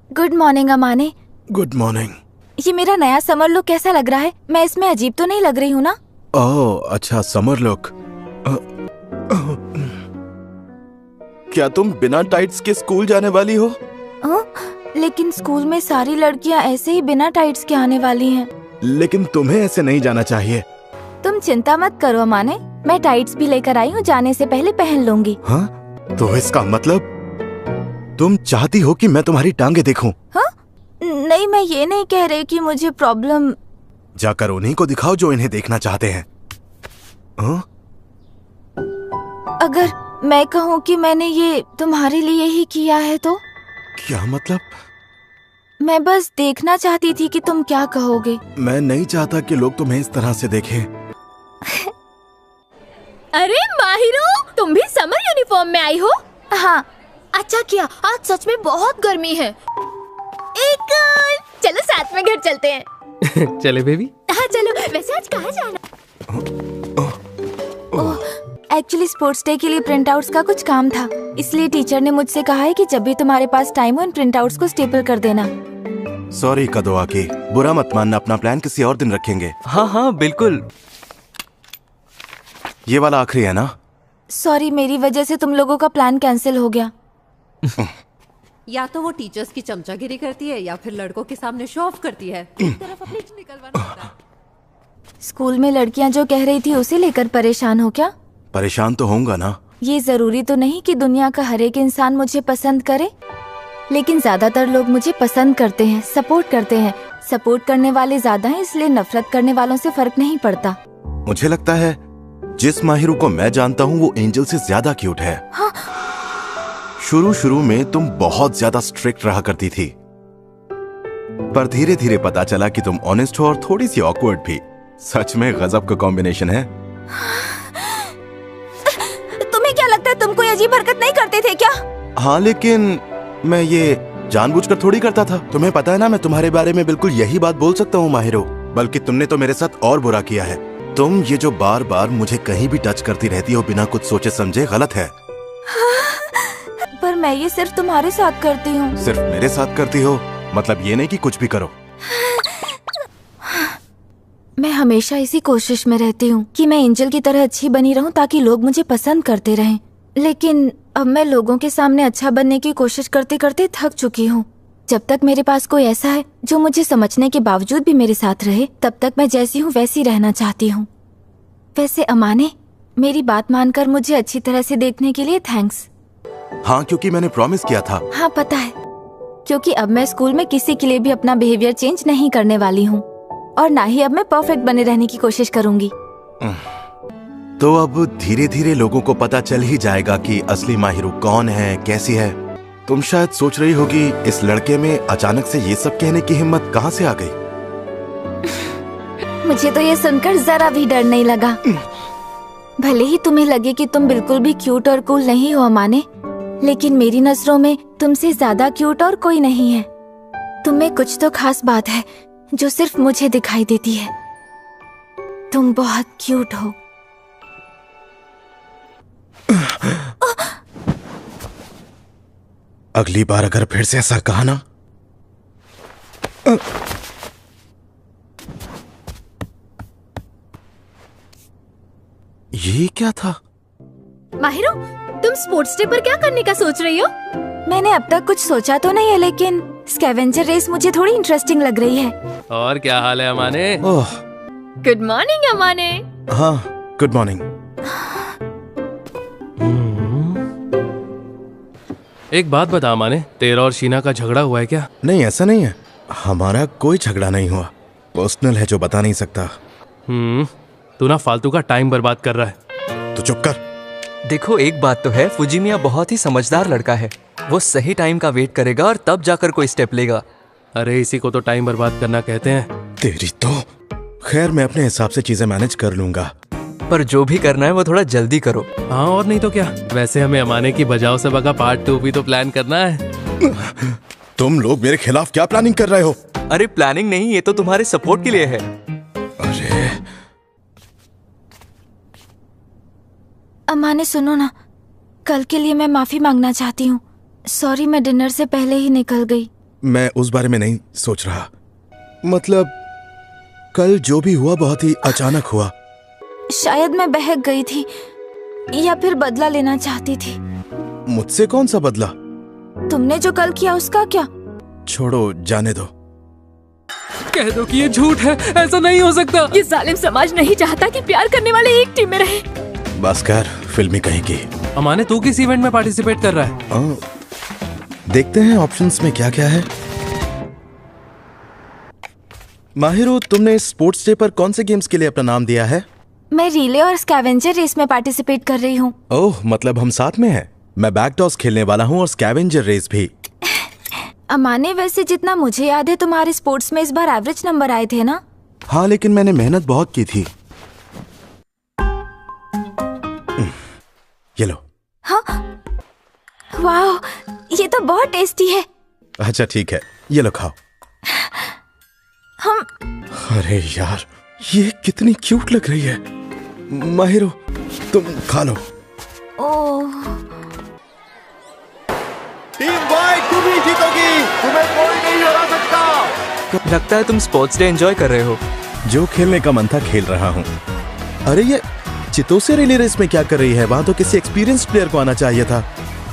Good morning Amane. Good morning. ये मेरा नया समर लुक कैसा लग रहा है? मैं इसमें अजीब तो नहीं लग रही हूँ ना? ओह, अच्छा, समर लुक। क्या तुम बिना टाइट्स के स्कूल जाने वाली हो? लेकिन स्कूल में सारी लड़कियाँ ऐसे ही बिना टाइट्स के आने वाली हैं। लेकिन तुम्हें ऐसे नहीं जाना चाहिए। तुम चिंता मत करो अमाने, मैं टाइट्स भी लेकर आई हूँ, जाने से पहले पहन लूंगी। हाँ? तो इसका मतलब तुम चाहती हो कि मैं तुम्हारी टांगे देखूं? हाँ? नहीं, मैं ये नहीं कह रही कि मुझे प्रॉब्लम। जाकर उन्हीं को दिखाओ जो इन्हें देखना चाहते हैं। हाँ? अगर मैं कहूँ कि मैंने ये तुम्हारे लिए ही किया है तो? क्या मतलब? मैं बस देखना चाहती थी कि तुम क्या कहोगे। मैं नहीं चाहता कि लोग तुम्हें इस तरह से देखें। अरे माहिरो, तुम भी समर यूनिफॉर्म में आई हो? हाँ। अच्छा किया, आज सच में बहुत गर्मी है। चलो साथ में घर चलते हैं। चले बेबी। हाँ चलो। वैसे आज कहाँ जाना? एक्चुअली स्पोर्ट्स डे के लिए प्रिंट आउट्स का कुछ काम था, इसलिए टीचर ने मुझसे कहा है कि जब भी तुम्हारे पास टाइम हो इन प्रिंट आउट्स को स्टेपल कर देना। सॉरी कदवा की, बुरा मत मानना, अपना प्लान किसी और दिन रखेंगे। हाँ हाँ बिल्कुल। ये वाला आखिरी है ना? सॉरी, मेरी वजह से तुम लोगों का प्लान कैंसिल हो गया। या तो वो टीचर्स की चमचागिरी करती है या फिर लड़कों के सामने शो ऑफ करती है। एक तरफ अपनी निकलवाना होता है। स्कूल में लड़कियां जो कह रही थी उसे लेकर परेशान हो क्या? परेशान तो होऊंगा ना। ये जरूरी तो नहीं कि दुनिया का हर एक इंसान मुझे पसंद करे, लेकिन ज्यादातर लोग मुझे पसंद करते हैं, सपोर्ट करते हैं। सपोर्ट करने वाले ज्यादा हैं, इसलिए नफरत करने वालों से फर्क नहीं पड़ता। मुझे लगता है जिस माहिरू को मैं जानता हूँ वो एंजल से ज्यादा क्यूट है। हाँ। शुरू में तुम बहुत ज्यादा स्ट्रिक्ट रहा करती थी, पर धीरे धीरे पता चला कि तुम ऑनेस्ट हो और थोड़ी सी ऑकवर्ड भी। सच में गजब का कॉम्बिनेशन है। तुम्हें क्या लगता है तुम कोई अजीब हरकत नहीं करते थे क्या? हाँ, लेकिन मैं ये जानबूझकर थोड़ी करता था। तुम्हें पता है ना, मैं तुम्हारे बारे में बिल्कुल यही बात बोल सकता हूँ माहिरो। बल्कि तुमने तो मेरे साथ और बुरा किया है। तुम ये जो बार बार मुझे कहीं भी टच करती रहती हो बिना कुछ सोचे समझे, गलत है। पर मैं ये सिर्फ तुम्हारे साथ करती हूँ। सिर्फ मेरे साथ करती हो? मतलब ये नहीं कि कुछ भी करो। मैं हमेशा इसी कोशिश में रहती हूँ कि मैं एंजल की तरह अच्छी बनी रहूँ ताकि लोग मुझे पसंद करते रहें। लेकिन अब मैं लोगों के सामने अच्छा बनने की कोशिश करते करते थक चुकी हूँ। जब तक मेरे पास कोई ऐसा है जो मुझे समझने के बावजूद भी मेरे साथ रहे, तब तक मैं जैसी हूँ वैसी रहना चाहती हूँ। वैसे अमाने, मेरी बात मानकर मुझे अच्छी तरह से देखने के लिए थैंक्स। हाँ, क्योंकि मैंने प्रॉमिस किया था। हाँ पता है, क्योंकि अब मैं स्कूल में किसी के लिए भी अपना बिहेवियर चेंज नहीं करने वाली हूँ, और ना ही अब मैं परफेक्ट बने रहने की कोशिश करूंगी। तो अब धीरे धीरे लोगों को पता चल ही जाएगा कि असली माहिरू कौन है, कैसी है। तुम शायद सोच रही होगी इस लड़के में अचानक से ये सब कहने की हिम्मत कहाँ से आ गई। मुझे तो ये सुनकर जरा भी डर नहीं लगा। भले ही तुम्हें लगे कि तुम बिल्कुल भी क्यूट और कूल नहीं हो अमाने, लेकिन मेरी नजरों में तुमसे ज्यादा क्यूट और कोई नहीं है। तुम में कुछ तो खास बात है जो सिर्फ मुझे दिखाई देती है। तुम बहुत क्यूट हो। अगली बार अगर फिर से ऐसा कहा ना। ये क्या था? माहिरो, तुम स्पोर्ट्स डे पर क्या करने का सोच रही हो? मैंने अब तक कुछ सोचा तो नहीं है, लेकिन स्कैवेंजर रेस मुझे थोड़ी इंटरेस्टिंग लग रही है। और क्या हाल है अमाने? गुड मॉर्निंग अमाने। हाँ, गुड मॉर्निंग। एक बात बता अमाने, तेरा और शीना का झगड़ा हुआ है क्या? नहीं, ऐसा नहीं है। हमारा कोई झगड़ा नहीं हुआ। पर्सनल है जो बता नहीं सकता। तू ना फालतू का टाइम बर्बाद कर रहा है। तो चुप कर। देखो, एक बात तो है, फुजिमिया बहुत ही समझदार लड़का है। वो सही टाइम का वेट करेगा और तब जाकर कोई स्टेप लेगा। अरे इसी को तो टाइम बर्बाद करना कहते हैं। तेरी तो। खैर, मैं अपने हिसाब से चीजें मैनेज कर लूंगा। पर जो भी करना है वो थोड़ा जल्दी करो। हाँ, और नहीं तो क्या। वैसे हमें अमाने की बजाओ से बगा पार्ट 2 भी तो प्लान करना है। तुम लोग मेरे खिलाफ क्या प्लानिंग कर रहे हो? अरे प्लानिंग नहीं, ये तो तुम्हारे सपोर्ट के लिए है। अरे अमाने सुनो ना, कल के लिए मैं माफी मांगना चाहती हूँ। सॉरी, मैं डिनर से पहले ही निकल गई। मैं उस बारे में नहीं सोच रहा। मतलब कल जो भी हुआ बहुत ही अचानक हुआ। शायद मैं बहक गई थी या फिर बदला लेना चाहती थी। मुझसे कौन सा बदला? तुमने जो कल किया उसका क्या? छोड़ो, जाने दो। कह दो कि ये झूठ है, ऐसा नहीं हो सकता। ये जालिम समाज नहीं चाहता कि प्यार करने वाले एक टीम में रहे। बस कर, फिल्मी कहीं की। अमाने, तू किस इवेंट में पार्टिसिपेट कर रहा है? देखते हैं ऑप्शंस में क्या क्या है। माहिरो, तुमने स्पोर्ट्स डे पर कौन से गेम्स के लिए अपना नाम दिया है? मैं रिले और स्कैवेंजर रेस में पार्टिसिपेट कर रही हूँ। ओह, मतलब हम साथ में हैं। मैं बैकटॉस खेलने वाला हूँ और स्कैवेंजर रेस भी। अमाने, वैसे जितना मुझे याद है तुम्हारे स्पोर्ट्स में इस बार एवरेज नंबर आए थे ना? हाँ, लेकिन मैंने मेहनत बहुत की थी। ये लो। हाँ, वाह, ये तो बहुत टेस्टी है। अच्छा ठीक है, ये लो खाओ। हम अरे यार, ये कितनी क्यूट लग रही है। माहिरो, तुम खा लो। ओह, टीम वाइट तुम ही जीतोगी, तुम्हें कोई नहीं हरा सकता। लगता है तुम स्पोर्ट्स डे एंजॉय कर रहे हो। जो खेलने का मन था खेल रहा हूँ। अरे ये चितोसे रिले रेस में क्या कर रही है? वहाँ तो किसी एक्सपीरियंस प्लेयर को आना चाहिए था।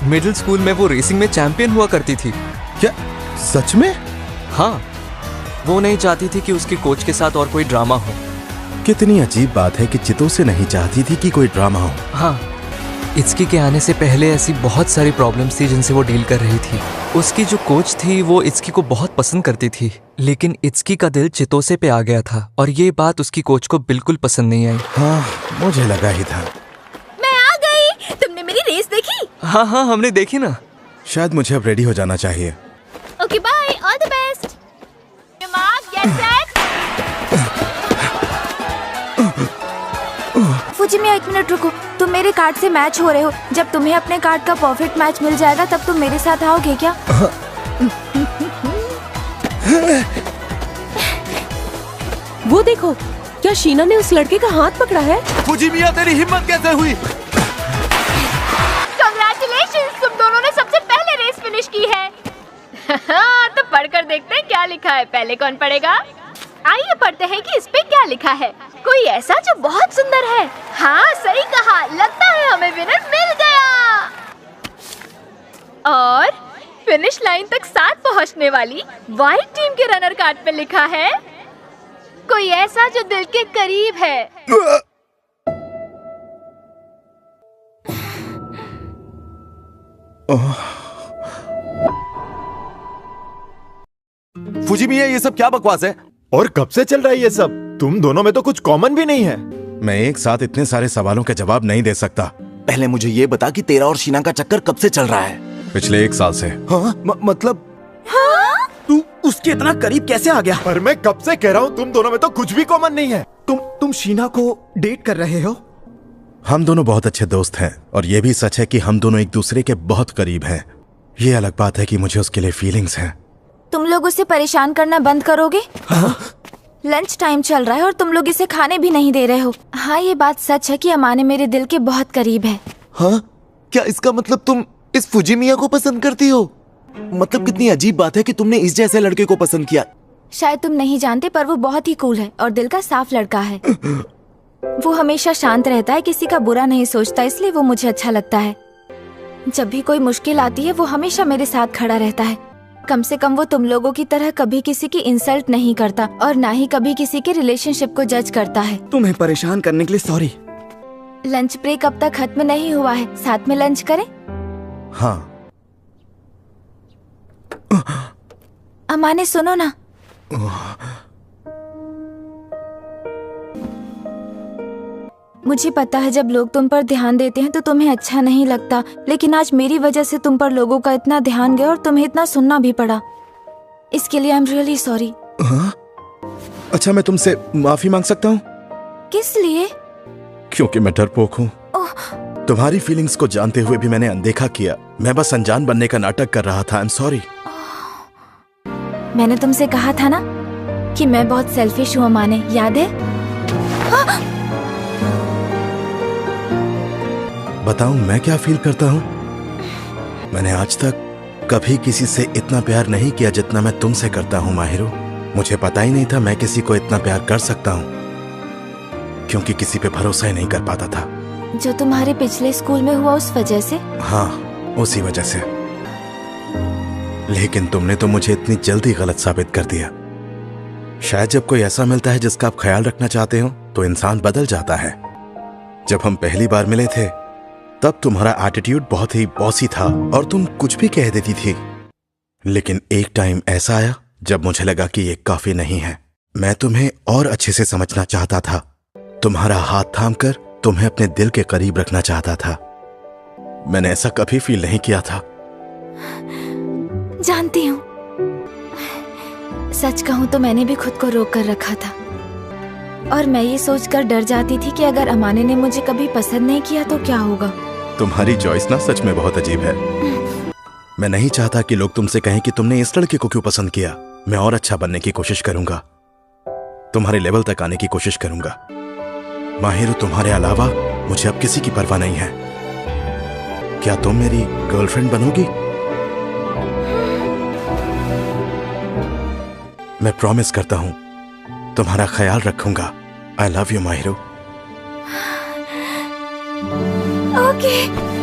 मिडिल स्कूल में वो रेसिंग में चैंपियन हुआ करती थी। क्या सच में? हाँ, वो नहीं चाहती थी कि उसके कोच के साथ और कोई ड्रामा हो। कितनी अजीब बात है कि चितोसे नहीं चाहती थी कि कोई ड्रामा हो। हाँ, इत्सुकी के आने से पहले ऐसी बहुत सारी प्रॉब्लम्स थी जिनसे वो डील कर रही थी। उसकी जो कोच थी वो इत्सुकी को बहुत पसंद करती थी, लेकिन इत्सुकी का दिल चितोसे पे आ गया था और ये बात उसकी कोच को बिल्कुल पसंद नहीं आई। हाँ, मुझे लगा ही था। मैं आ गई। तुमने मेरी रेस देखी? हाँ हाँ, हमने देखी ना। शायद मुझे अब रेडी हो जाना चाहिए। Okay bye, all the best. Get set. Fujimiya, 1 minute रुको। तुम मेरे कार्ड से मैच हो रहे हो। जब तुम्हें अपने कार्ड का परफेक्ट मैच मिल जाएगा तब तुम मेरे साथ आओगे क्या? वो देखो, क्या शीना ने उस लड़के का हाथ पकड़ा है? फुजिमिया, तेरी हिम्मत कैसे हुई? कांग्रेचुलेशंस, तुम दोनों ने सबसे पहले रेस फिनिश की है। तो पढ़कर देखते हैं क्या लिखा है। पहले कौन पढ़ेगा? आइए पढ़ते हैं कि इस पे क्या लिखा है। कोई ऐसा जो बहुत सुंदर है। हाँ, सही कहा। लगता है हमें विनर मिल गया। और फिनिश लाइन तक साथ पहुंचने वाली व्हाइट टीम के रनर कार्ड पे लिखा है कोई ऐसा जो दिल के करीब है। फुजिमिया, ये सब क्या बकवास है? और कब से चल रहा है ये सब? तुम दोनों में तो कुछ कॉमन भी नहीं है। मैं एक साथ इतने सारे सवालों के जवाब नहीं दे सकता। पहले मुझे ये बता कि तेरा और शीना का चक्कर कब से चल रहा है? पिछले 1 साल से। हाँ? मतलब तू उसके इतना करीब कैसे आ गया? पर मैं कब से कह रहा हूँ, तुम दोनों में तो कुछ भी कॉमन नहीं है। तुम शीना को डेट कर रहे हो? हम दोनों बहुत अच्छे दोस्त हैं और ये भी सच है कि हम दोनों एक दूसरे के बहुत करीब हैं। ये अलग बात है कि मुझे उसके लिए फीलिंग्स हैं। तुम लोग उसे परेशान करना बंद करोगे? हाँ? लंच टाइम चल रहा है और तुम लोग इसे खाने भी नहीं दे रहे हो। हाँ, ये बात सच है कि अमाने मेरे दिल के बहुत करीब है। हाँ? क्या इसका मतलब तुम इस फुजिमिया को पसंद करती हो? मतलब कितनी अजीब बात है कि तुमने इस जैसे लड़के को पसंद किया। शायद तुम नहीं जानते, पर वो बहुत ही कूल है और दिल का साफ लड़का है। वो हमेशा शांत रहता है, किसी का बुरा नहीं सोचता, इसलिए वो मुझे अच्छा लगता है। जब भी कोई मुश्किल आती है वो हमेशा मेरे साथ खड़ा रहता है। कम से कम वो तुम लोगों की तरह कभी किसी की इंसल्ट नहीं करता और ना ही कभी किसी के रिलेशनशिप को जज करता है। तुम्हें परेशान करने के लिए सॉरी। लंच ब्रेक अब तक खत्म नहीं हुआ है, साथ में लंच करें? हाँ। अमाने, सुनो ना। मुझे पता है जब लोग तुम पर ध्यान देते हैं तो तुम्हें अच्छा नहीं लगता, लेकिन आज मेरी वजह से तुम पर लोगों का इतना ध्यान गया और तुम्हें इतना सुनना भी पड़ा। इसके लिए आई एम रियली सॉरी। हाँ? अच्छा, मैं तुमसे माफी मांग सकता हूँ? किस लिए? क्योंकि मैं डरपोक हूँ। तुम्हारी फीलिंग्स को जानते हुए भी मैंने अनदेखा किया। मैं बस अनजान बनने का नाटक कर रहा था। I am sorry. मैंने तुमसे कहा था ना कि मैं बहुत सेल्फिश हूँ अमाने, याद है? बताऊं मैं क्या फील करता हूँ? मैंने आज तक कभी किसी से इतना प्यार नहीं किया जितना मैं तुमसे करता हूँ माहिरो। मुझे पता ही नहीं था मैं किसी को इतना प्यार कर सकता हूँ, क्योंकि किसी पे भरोसा ही नहीं कर पाता था। जो तुम्हारे पिछले स्कूल में हुआ उस वजह से? हाँ, उसी वजह से। लेकिन तुमने तो मुझे इतनी जल्दी गलत साबित कर दिया। शायद जब कोई ऐसा मिलता है जिसका आप ख्याल रखना चाहते हो तो इंसान बदल जाता है। जब हम पहली बार मिले थे तब तुम्हारा एटीट्यूड बहुत ही बॉसी था और तुम कुछ भी कह देती थी। लेकिन एक टाइम ऐसा आया जब मुझे लगा कि ये काफी नहीं है। मैं तुम्हें और अच्छे से समझना चाहता था। तुम्हारा हाथ थामकर तुम्हें अपने दिल के करीब रखना चाहता था। मैंने ऐसा कभी फील नहीं किया था। जानती हूँ, सच कहूँ तो मैंने भी खुद को रोक कर रखा था और मैं ये सोचकर डर जाती थी कि अगर अमाने ने मुझे कभी पसंद नहीं किया तो क्या होगा। तुम्हारी चॉइस ना सच में बहुत अजीब है। मैं नहीं चाहता कि लोग तुमसे कहें कि तुमने इस लड़के को क्यों पसंद किया। मैं और अच्छा बनने की कोशिश करूंगा, तुम्हारे लेवल तक आने की कोशिश करूंगा। माहिर, तुम्हारे अलावा मुझे अब किसी की परवाह नहीं है। क्या तुम मेरी गर्लफ्रेंड बनोगी? मैं प्रॉमिस करता हूं तुम्हारा ख्याल रखूंगा। I love you Mahiro. Okay.